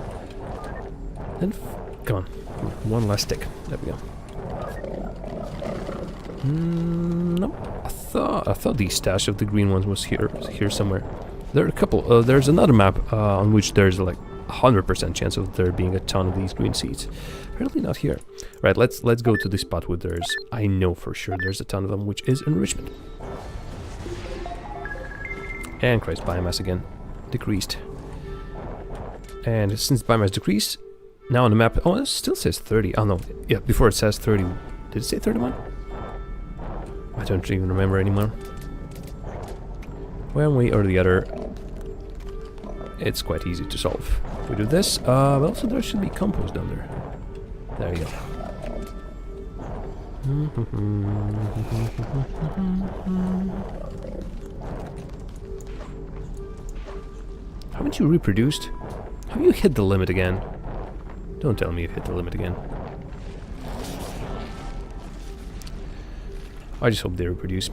Then, come on. One last stick. There we go. Nope. I thought the stash of the green ones was here somewhere. There are a couple. There's another map on which there's like 100% chance of there being a ton of these green seeds. Apparently not here. Right, let's go to the spot where there's, I know for sure there's a ton of them, which is enrichment. And Christ, biomass again. Decreased. And since biomass decreased, now on the map, oh, it still says 30. Oh no, yeah, before it says 30. Did it say 31? I don't even remember anymore. One way or the other, it's quite easy to solve. If we do this, well, so there should be compost down there. There you go. Haven't you reproduced? Have you hit the limit again? Don't tell me you've hit the limit again. I just hope they reproduce.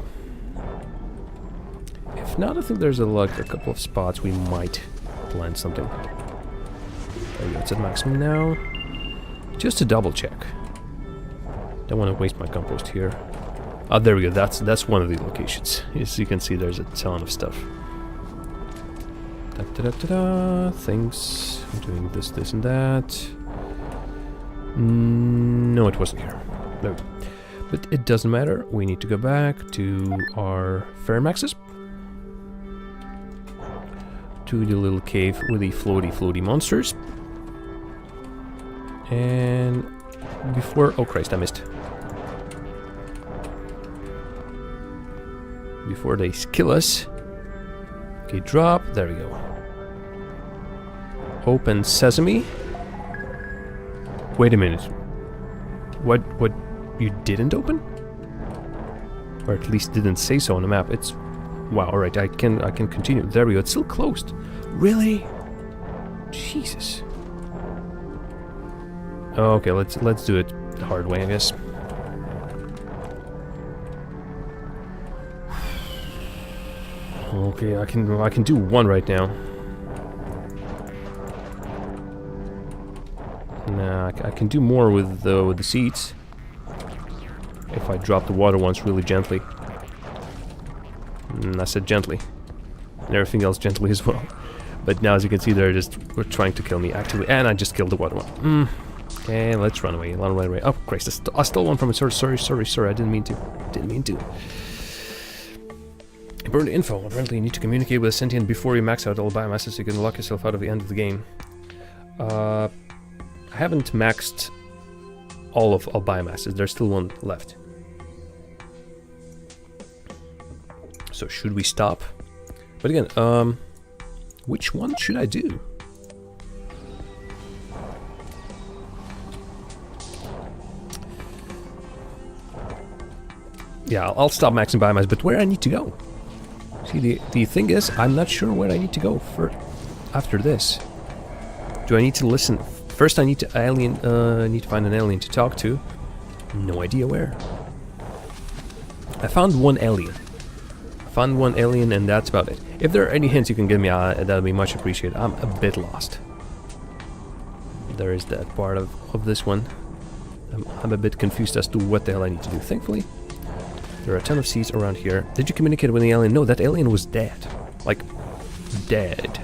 If not, I think there's a couple of spots we might plant something. There we go, it's at maximum now. Just to double check. Don't want to waste my compost here. Ah, there we go, that's one of the locations. As you can see, there's a ton of stuff. Da-da-da-da-da, things. I'm doing this, this, and that. No, it wasn't here. No. But it doesn't matter. We need to go back to our Ferromaxes. To the little cave with the floaty monsters. And before... Oh Christ, I missed. Before they kill us. Okay, drop. There we go. Open sesame. Wait a minute. What you didn't open? Or at least didn't say so on the map. It's... Wow, alright, I can continue. There we go, it's still closed. Really? Jesus. Okay, let's do it the hard way, I guess. Okay, I can do one right now. I can do more with the seeds. If I drop the water ones really gently. I said gently. And everything else gently as well. But now, as you can see, they're just trying to kill me actively. And I just killed the water one. Okay, let's run away. Run away. Oh, Christ. I stole one from it. Sorry. I didn't mean to. Important info. Apparently, you need to communicate with a sentient before you max out all biomasses so you can lock yourself out of the end of the game. I haven't maxed all of all biomasses. There's still one left. So should we stop? But again, which one should I do? Yeah, I'll stop maxing biomass, but where I need to go? See, the thing is, I'm not sure where I need to go for after this. Do I need to listen? First, I need to find an alien to talk to. No idea where. I found one alien. And that's about it. If there are any hints you can give me, that'll be much appreciated. I'm a bit lost. There is that part of this one. I'm a bit confused as to what the hell I need to do. Thankfully, there are a ton of seeds around here. Did you communicate with the alien? No, that alien was dead. Like, dead.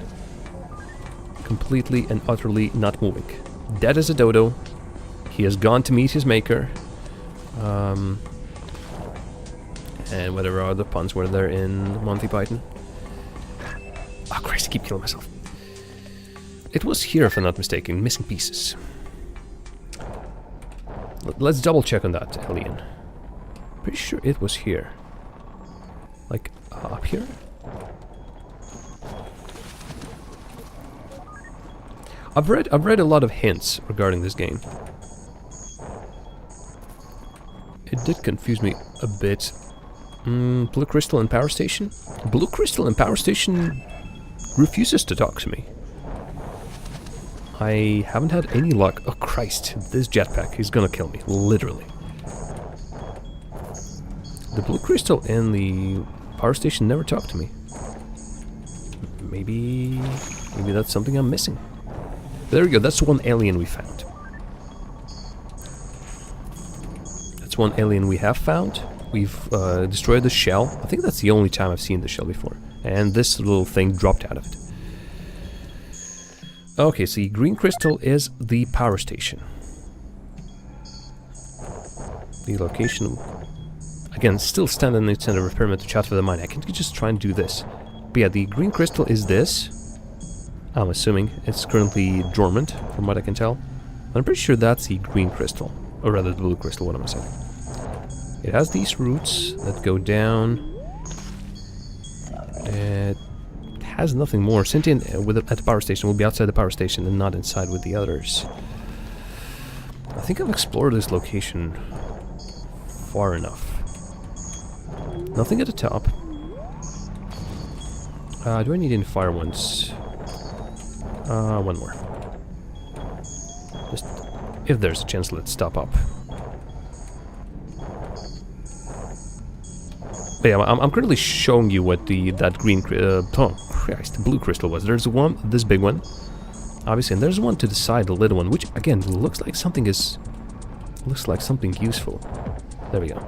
Completely and utterly not moving. Dead as a dodo. He has gone to meet his maker. And whatever other puns were there in Monty Python. Oh Christ, I keep killing myself. It was here, if I'm not mistaken. Missing pieces. Let's double check on that alien. Pretty sure it was here. Like, up here? I've read a lot of hints regarding this game. It did confuse me a bit. Blue Crystal and Power Station? Blue Crystal and Power Station refuses to talk to me. I haven't had any luck. Oh Christ, this jetpack, he's gonna kill me, literally. The Blue Crystal and the Power Station never talk to me. Maybe that's something I'm missing. There we go, that's one alien we found. That's one alien we have found. We've destroyed the shell. I think that's the only time I've seen the shell before. And this little thing dropped out of it. Okay, so the green crystal is the power station. The location... Again, still standing in the center of pyramid to chat for the mine. I can just try and do this. But yeah, the green crystal is this. I'm assuming it's currently dormant, from what I can tell. I'm pretty sure that's the green crystal. Or rather, the blue crystal, what am I saying? It has these roots that go down. It has nothing more. Sentient at the power station will be outside the power station and not inside with the others. I think I've explored this location far enough. Nothing at the top. Do I need any fire ones? One more. Just, if there's a chance, let's stop up. But yeah, I'm currently showing you what that green, oh Christ, the blue crystal was. There's one, this big one, obviously, and there's one to the side, the little one, which again looks like something useful. There we go.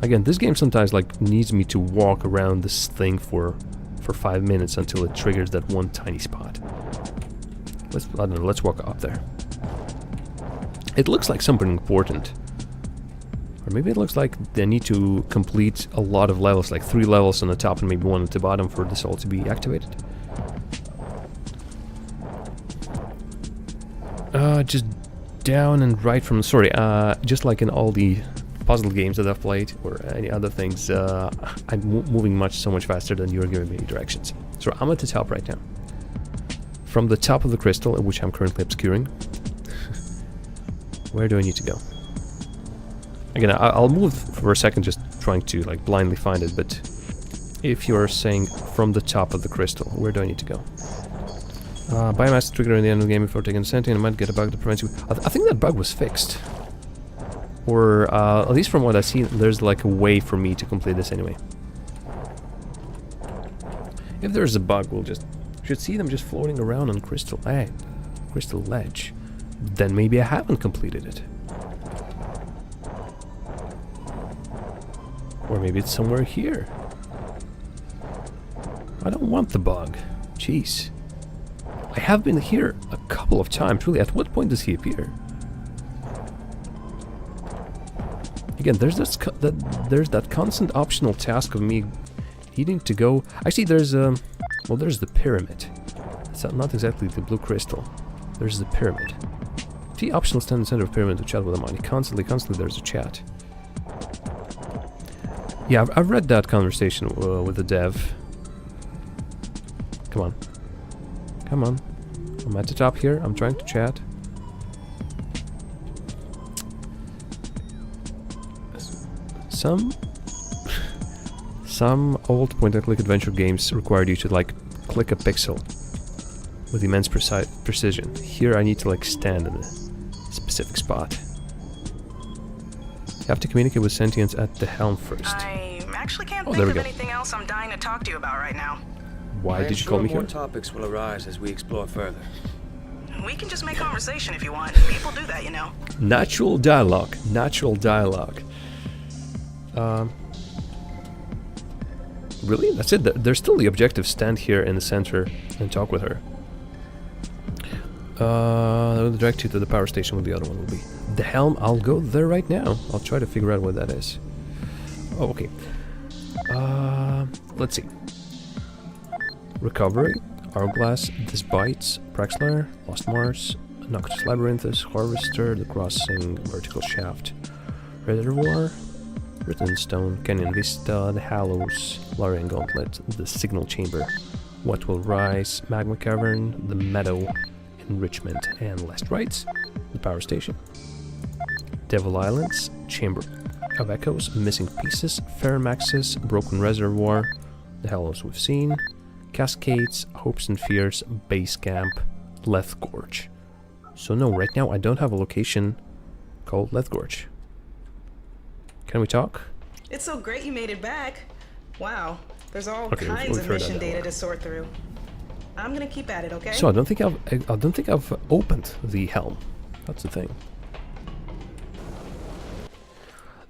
Again, this game sometimes like needs me to walk around this thing for 5 minutes until it triggers that one tiny spot. I don't know, let's walk up there. It looks like something important. Or maybe it looks like they need to complete a lot of levels, like 3 levels on the top and maybe 1 at the bottom for this all to be activated. Just down and right from... Sorry, just like in all the puzzle games that I've played, or any other things, I'm moving so much faster than you're giving me directions. So I'm at the top right now. From the top of the crystal, which I'm currently obscuring, where do I need to go? Again, I'll move for a second, just trying to like blindly find it, but if you're saying from the top of the crystal, where do I need to go? Biomass trigger in the end of the game before taking a sentient. I might get a bug that prevents you. I think that bug was fixed. Or, at least from what I've seen, there's like a way for me to complete this anyway. If there's a bug, we'll just... should see them just floating around on crystal ledge. then maybe I haven't completed it. Or maybe it's somewhere here. I don't want the bug. Jeez. I have been here a couple of times. Really, at what point does he appear? Again, there's that constant optional task of me needing to go. Actually, there's well, there's the pyramid. It's not exactly the blue crystal. There's the pyramid. See, optional stand in the center of pyramid to chat with Amani. Constantly, there's a chat. Yeah, I've read that conversation with the dev. Come on. Come on. I'm at the top here. I'm trying to chat. Some old point-and-click adventure games required you to like click a pixel with immense precision. Here I need to like stand in a specific spot. You have to communicate with sentients at the helm first. I actually can't there think we of go. anything else I'm dying to talk to you about right now. Why did you call me more here? topics will arise as we explore further. We can just make conversation if you want. People do that, you know. Natural dialogue. Natural dialogue. Really? That's it? There's still the objective. Stand here in the center and talk with her. I will direct you to the power station where the other one will be. The helm, I'll go there right now. I'll try to figure out what that is. Oh, okay. Let's see. Recovery, Hourglass, This Bites, Praxlar, Lost Mars, Noctis Labyrinthus, Harvester, The Crossing, Vertical Shaft, Reservoir, Written Stone, Canyon Vista, The Hallows, Larian Gauntlet, The Signal Chamber, What Will Rise, Magma Cavern, The Meadow, Enrichment, and Last Rites, The Power Station, Devil Islands, Chamber of Echoes, Missing Pieces, Ferromaxis, Broken Reservoir, The Hallows We've Seen, Cascades, Hopes and Fears, Base Camp, Leth Gorge. So no, right now I don't have a location called Leth Gorge. Can we talk? It's so great you made it back. Wow, there's all Okay, kinds we've of heard that mission now. data to sort through. I'm gonna keep at it, okay? So I don't think I've opened the helm. That's the thing.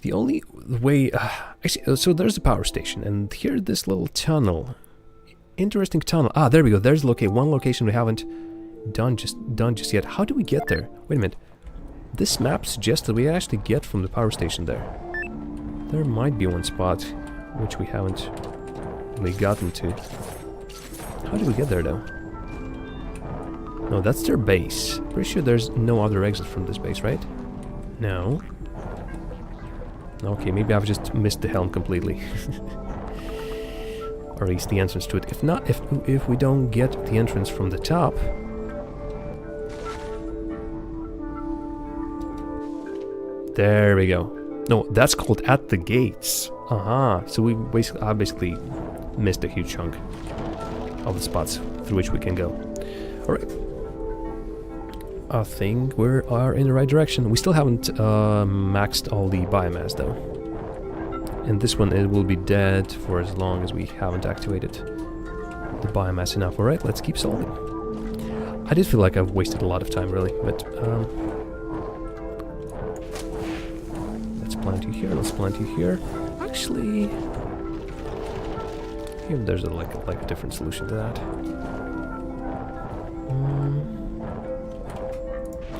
The only way, actually, so there's the power station, and here this little tunnel. Interesting tunnel. Ah, there we go. There's one location we haven't done just yet. How do we get there? Wait a minute. This map suggests that we actually get from the power station there. There might be one spot which we haven't really gotten to. How do we get there though? No, that's their base. Pretty sure there's no other exit from this base, right? No. Okay, maybe I've just missed the helm completely. Or at least the entrance to it. If not, if we don't get the entrance from the top, there we go. No, that's called At the Gates. So I basically missed a huge chunk of the spots through which we can go. All right. I think we are in the right direction. We still haven't maxed all the biomass though. And this one, it will be dead for as long as we haven't activated the biomass enough. Alright, let's keep solving. I did feel like I've wasted a lot of time, really, but let's plant you here, let's plant you here. Actually, maybe there's like a different solution to that.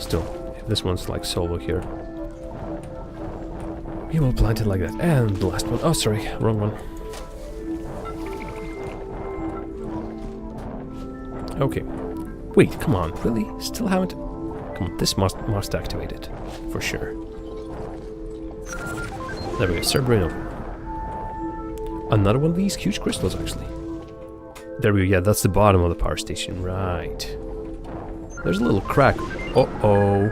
Still, if this one's like solo here, we will plant it like that. And the last one. Oh, sorry, wrong one. Okay. Wait, come on, really? Still haven't? Come on, this must activate it for sure. There we go, Cerebrino. Another one of these huge crystals, actually. There we go. Yeah, that's the bottom of the power station, right? There's a little crack. Uh-oh.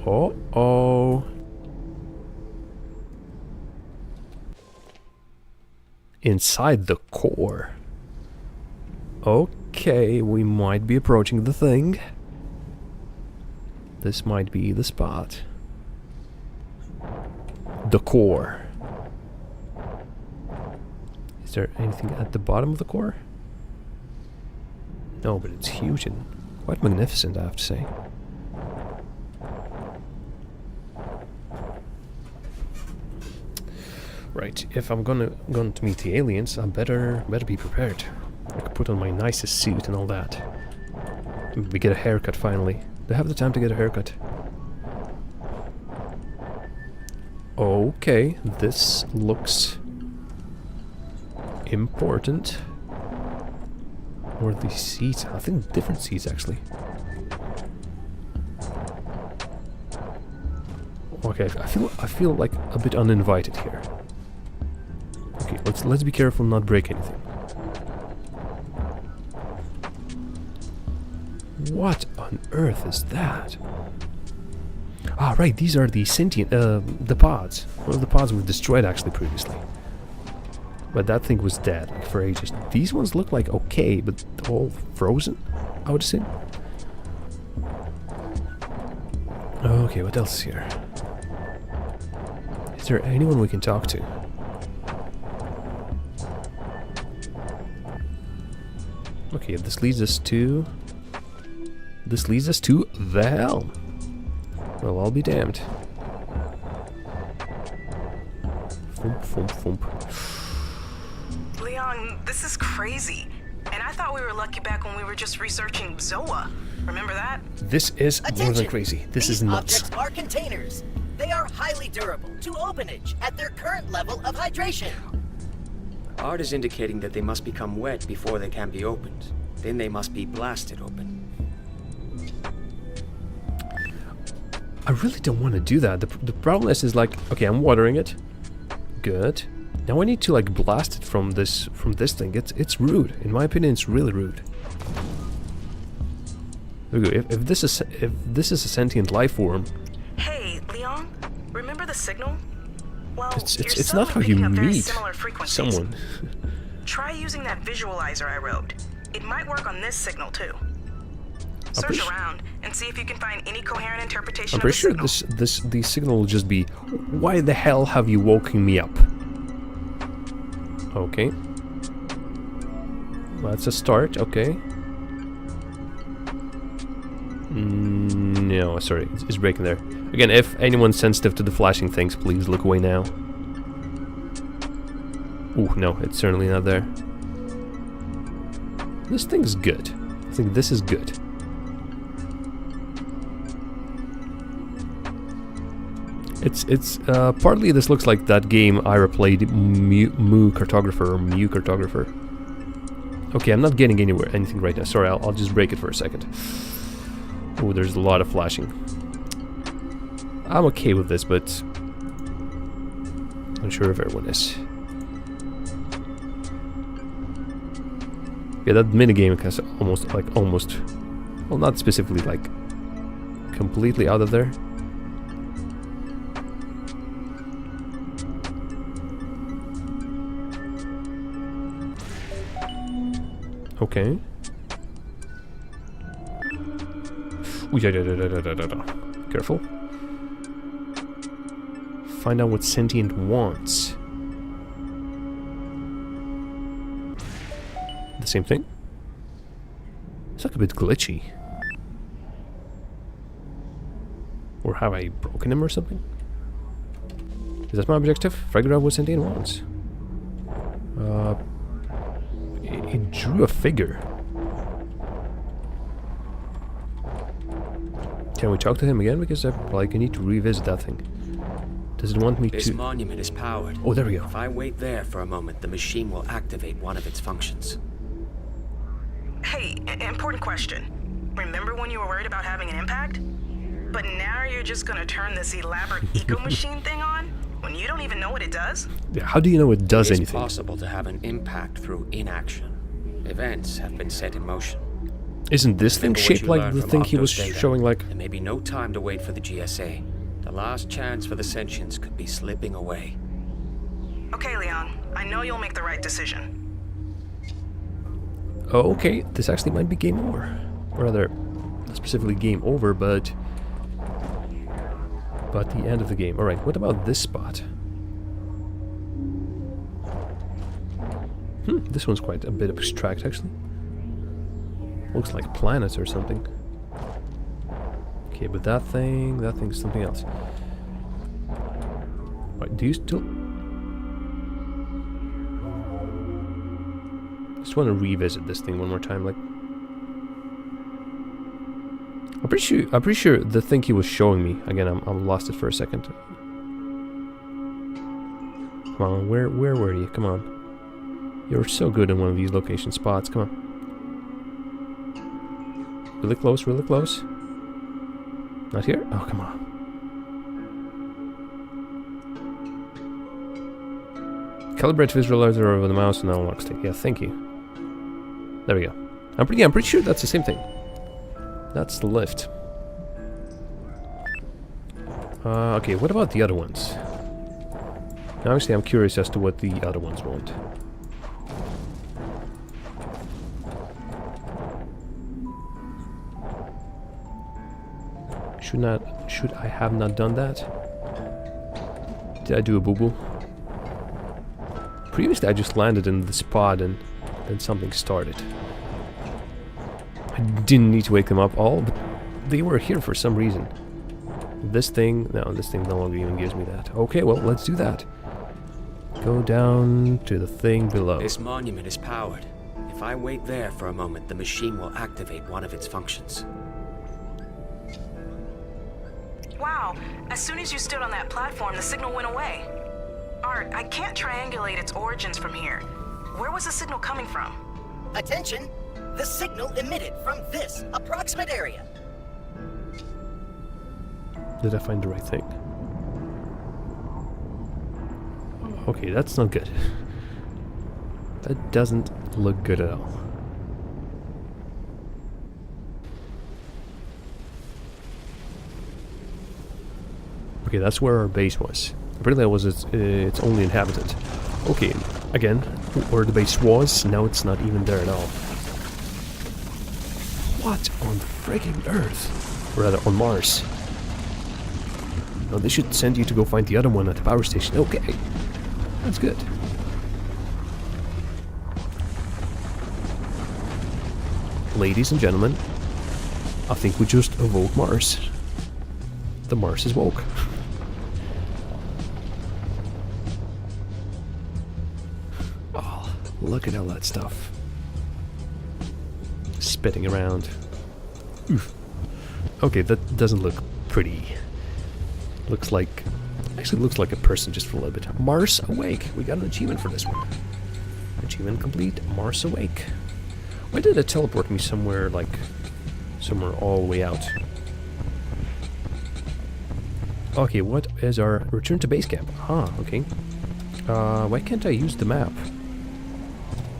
Uh-oh. Inside the core. Okay, we might be approaching the thing. This might be the spot. The core. Is there anything at the bottom of the core? No, but it's huge and quite magnificent, I have to say. Right, if I'm going to meet the aliens, I better be prepared. I could put on my nicest suit and all that. We get a haircut finally. Do I have the time to get a haircut? Okay, this looks important. Or these seats? I think different seats actually. Okay, I feel like a bit uninvited here. Okay, let's be careful not break anything. What on earth is that? Ah, right, these are the sentient, the pods. Well, the pods were destroyed actually previously. But that thing was dead like, for ages. These ones look like okay, but all frozen, I would assume. Okay, what else is here? Is there anyone we can talk to? Okay, this leads us to... This leads us to the helm. Well, I'll be damned. Thump, thump, thump. Leon, this is crazy. And I thought we were lucky back when we were just researching Zoa. Remember that? This is more than Attention! crazy. This These is nuts. objects are containers. They are highly durable to openage at their current level of hydration. Art is indicating that they must become wet before they can be opened. Then they must be blasted open. I really don't want to do that. The problem is like, okay, I'm watering it. Good. Now I need to like blast it from this thing. It's rude. In my opinion, it's really rude. Okay, if this is a sentient life form, Hey, Leon, remember the signal? Well, it's not how you meet someone. Try using that visualizer I wrote. It might work on this signal too. Search around and see if you can find any coherent interpretation I'm of the pretty sure signal. the signal will just be, why the hell have you woken me up? Okay. That's a start, okay. No, sorry, it's breaking there. Again, if anyone's sensitive to the flashing things, please look away now. Ooh, no, it's certainly not there. This thing's good. I think this is good. It's partly this looks like that game Ira played, Mu Cartographer or Mew Cartographer. Okay, I'm not getting anything right now. Sorry, I'll just break it for a second. Oh, there's a lot of flashing. I'm okay with this, but I'm sure if everyone is. Yeah, that minigame is almost, well, not specifically like completely out of there. Okay. Ooh, careful. Find out what sentient wants. The same thing? It's like a bit glitchy. Or have I broken him or something? Is that my objective? Figure out what sentient wants. It drew a figure. Can we talk to him again? Because I need to revisit that thing. Does it want me to... This monument is powered. Oh, there we go. If I wait there for a moment, the machine will activate one of its functions. Hey, important question. Remember when you were worried about having an impact? But now you're just gonna turn this elaborate eco-machine thing on? When you don't even know what it does? Yeah, how do you know it does It is anything? possible to have an impact through inaction. Events have been set in motion. Isn't this thing Remember what shaped you like learned the from thing he was Octo's data. showing like... There may be no time to wait for the GSA. The last chance for the sentients could be slipping away. Okay, Leon, I know you'll make the right decision. Oh, okay, this actually might be game over. Or rather, not specifically game over, but the end of the game. Alright, what about this spot? This one's quite a bit abstract, actually. Looks like planets or something. Okay, but that thing's something else. Right, do you still... Just want to revisit this thing one more time, like. I'm pretty sure the thing he was showing me. Again, I'm lost it for a second. Come on, where were you? Come on. You're so good in one of these location spots. Come on. Really close, really close. Not here? Oh, come on. Calibrate visualizer over the mouse and unlock stick. Yeah, thank you. There we go. I'm pretty sure that's the same thing. That's the lift. Okay, what about the other ones? Now, obviously, I'm curious as to what the other ones want. Should I have not done that? Did I do a boo-boo? Previously, I just landed in the spot and then something started. I didn't need to wake them up all, but they were here for some reason. This thing no longer even gives me that. Okay, well, let's do that. Go down to the thing below. This monument is powered. If I wait there for a moment, the machine will activate one of its functions. Wow, as soon as you stood on that platform, the signal went away. Art, I can't triangulate its origins from here. Where was the signal coming from? Attention! The signal emitted from this approximate area. Did I find the right thing? Okay, that's not good. That doesn't look good at all. Okay, that's where our base was. Apparently that was its only inhabitant. Okay, again, where the base was, now it's not even there at all. What on frigging Earth? Or rather, on Mars. No, they should send you to go find the other one at the power station. Okay, that's good. Ladies and gentlemen, I think we just awoke Mars. The Mars is woke. Oh, look at all that stuff. Spitting around. Oof. Okay, that doesn't look pretty. Actually looks like a person just for a little bit. Mars Awake. We got an achievement for this one. Achievement complete. Mars Awake. Why did it teleport me somewhere all the way out? Okay, what is our return to base camp? Ah, okay. Why can't I use the map?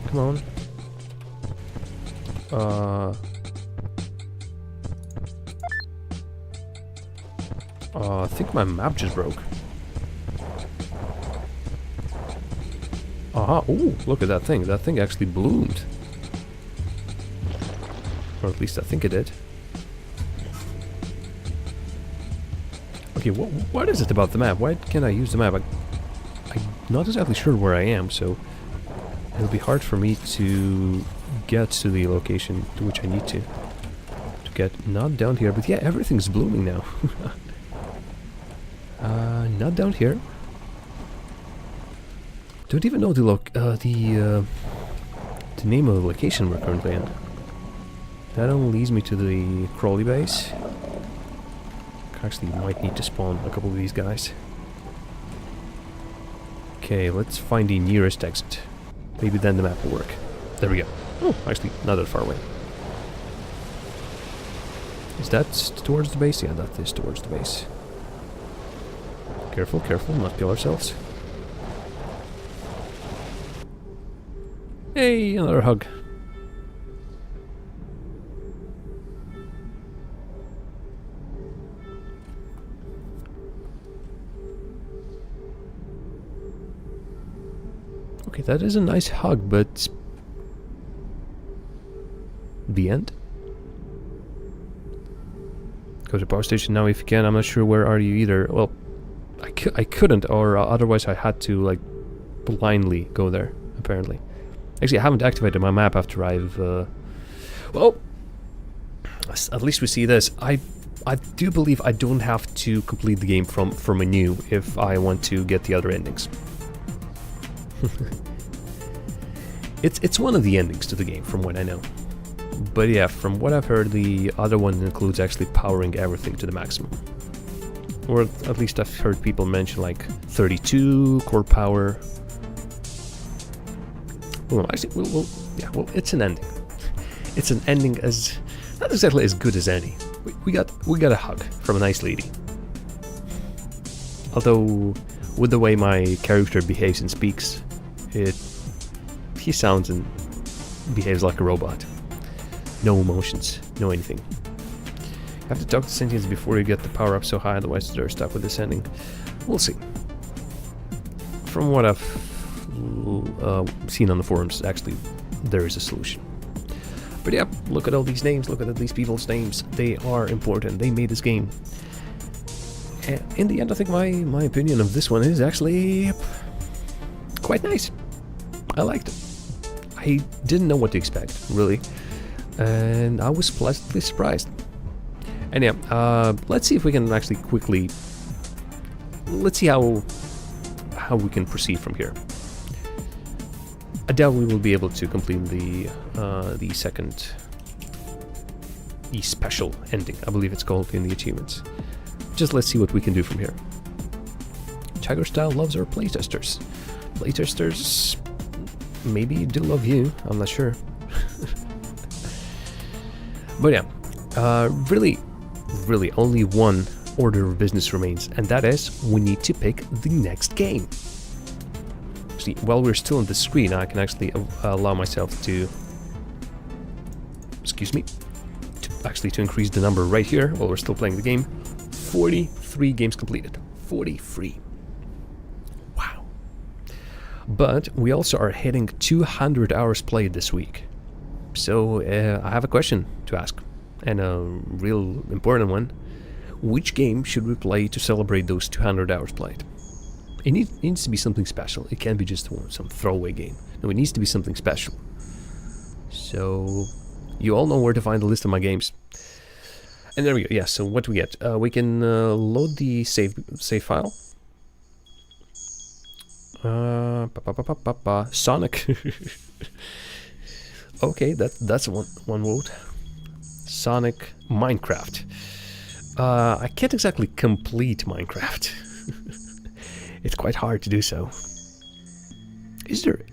Come on. I think my map just broke. Aha, ooh, look at that thing. That thing actually bloomed. Or at least I think it did. Okay, what is it about the map? Why can't I use the map? I'm not exactly sure where I am, so it'll be hard for me to get to the location to which I need to get. Not down here, but yeah, everything's blooming now. Not down here. Don't even know the name of the location we're currently in. That only leads me to the Crawley base. Actually, might need to spawn a couple of these guys. Okay, let's find the nearest exit. Maybe then the map will work. There we go. Oh, actually, not that far away. Is that towards the base? Yeah, that is towards the base. Careful, careful, not kill ourselves. Hey, another hug. Okay, that is a nice hug, but... the end? Go to power station now if you can. I'm not sure where are you either. Well, I couldn't, or otherwise I had to, like, blindly go there, apparently. Actually, I haven't activated my map after I've, well, at least we see this. I do believe I don't have to complete the game from menu if I want to get the other endings. It's one of the endings to the game, from what I know. But yeah, from what I've heard, the other one includes actually powering everything to the maximum. Or at least I've heard people mention like 32 core power. Well, actually, well, it's an ending. It's an ending as not exactly as good as any. We got a hug from a nice lady. Although, with the way my character behaves and speaks, he sounds and behaves like a robot. No emotions, no anything. You have to talk to sentients before you get the power up so high, otherwise they're stuck with this ending. We'll see. From what I've seen on the forums, actually, there is a solution. But yeah, look at all these names, look at these people's names. They are important, they made this game. And in the end, I think my opinion of this one is actually quite nice. I liked it. I didn't know what to expect, really. And I was pleasantly surprised. And yeah, let's see if we can actually quickly... Let's see how we can proceed from here. I doubt we will be able to complete the second special ending, I believe it's called in the achievements. Just let's see what we can do from here. Tiger Style loves our playtesters. Playtesters maybe do love you, I'm not sure. But yeah, really only one order of business remains, and that is we need to pick the next game. See, while we're still on the screen, I can actually allow myself to, excuse me, to increase the number right here while we're still playing the game. 43 games completed. 43. Wow. But we also are hitting 200 hours played this week. So I have a question to ask, and a real important one. Which game should we play to celebrate those 200 hours played? It needs to be something special. It can't be just some throwaway game. No, it needs to be something special. So, you all know where to find the list of my games. And there we go. Yeah, so what do we get? We can load the save file. Sonic. Okay, that's one vote. Sonic Minecraft. I can't exactly complete Minecraft. It's quite hard to do so. Is there...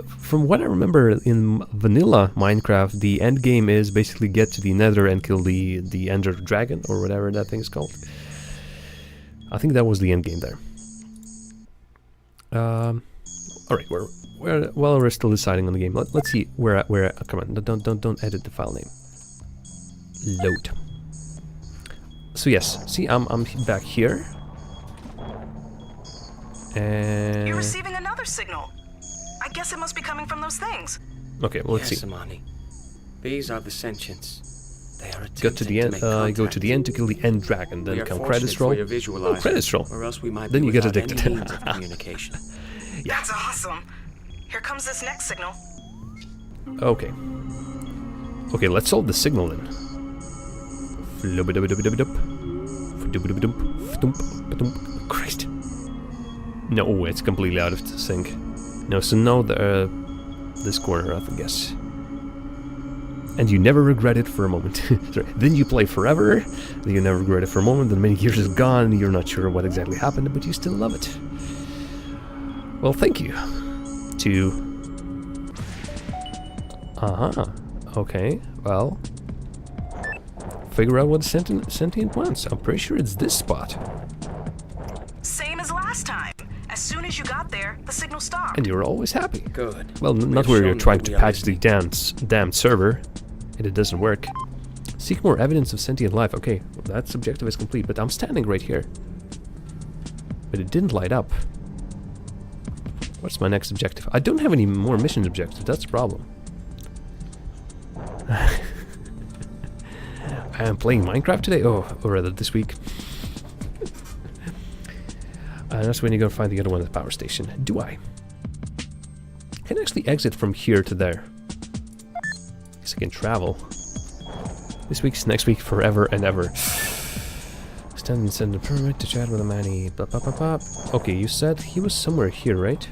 from what I remember in vanilla Minecraft, the end game is basically get to the Nether and kill the Ender Dragon, or whatever that thing is called. I think that was the end game there. Alright, while we're still deciding on the game, let's see where come on, don't edit the file name. Load. So yes, see, I'm back here. And You're receiving another signal. I guess it must be coming from those things. okay, well, let's Yes, see. Amani. These are the sentients. They are Go to the end. attempting Go to the end to kill the end dragon. We Then are come fortunate credits for roll. your visualizer, Oh, credits roll. or else we might Then be you get without addicted. any means of communication. Yeah. That's awesome. Here comes this next signal. Okay. Okay, let's solve the signal then. Christ. No, it's completely out of sync. No, so no, this corner, I guess. And you never regret it for a moment. Sorry. Then you play forever, then you never regret it for a moment, then many years is gone, you're not sure what exactly happened, but you still love it. Well, thank you. Okay, well... Figure out what the sentient wants. I'm pretty sure it's this spot. Same as last time. As soon as you got there, the signal stopped. And you're always happy. Good. Well, We not have where shown you're you trying that to we are patch the damn server, and it doesn't work. Seek more evidence of sentient life. Okay, well, that objective is complete, but I'm standing right here. But it didn't light up. What's my next objective? I don't have any more mission objectives, that's the problem. I am playing Minecraft today? Oh, or rather this week. That's when you go find the other one at the power station. Do I? Can actually exit from here to there. Guess I can travel. This week's next week, forever and ever. Stand and send a permit to chat with a manny. Okay, you said he was somewhere here, right?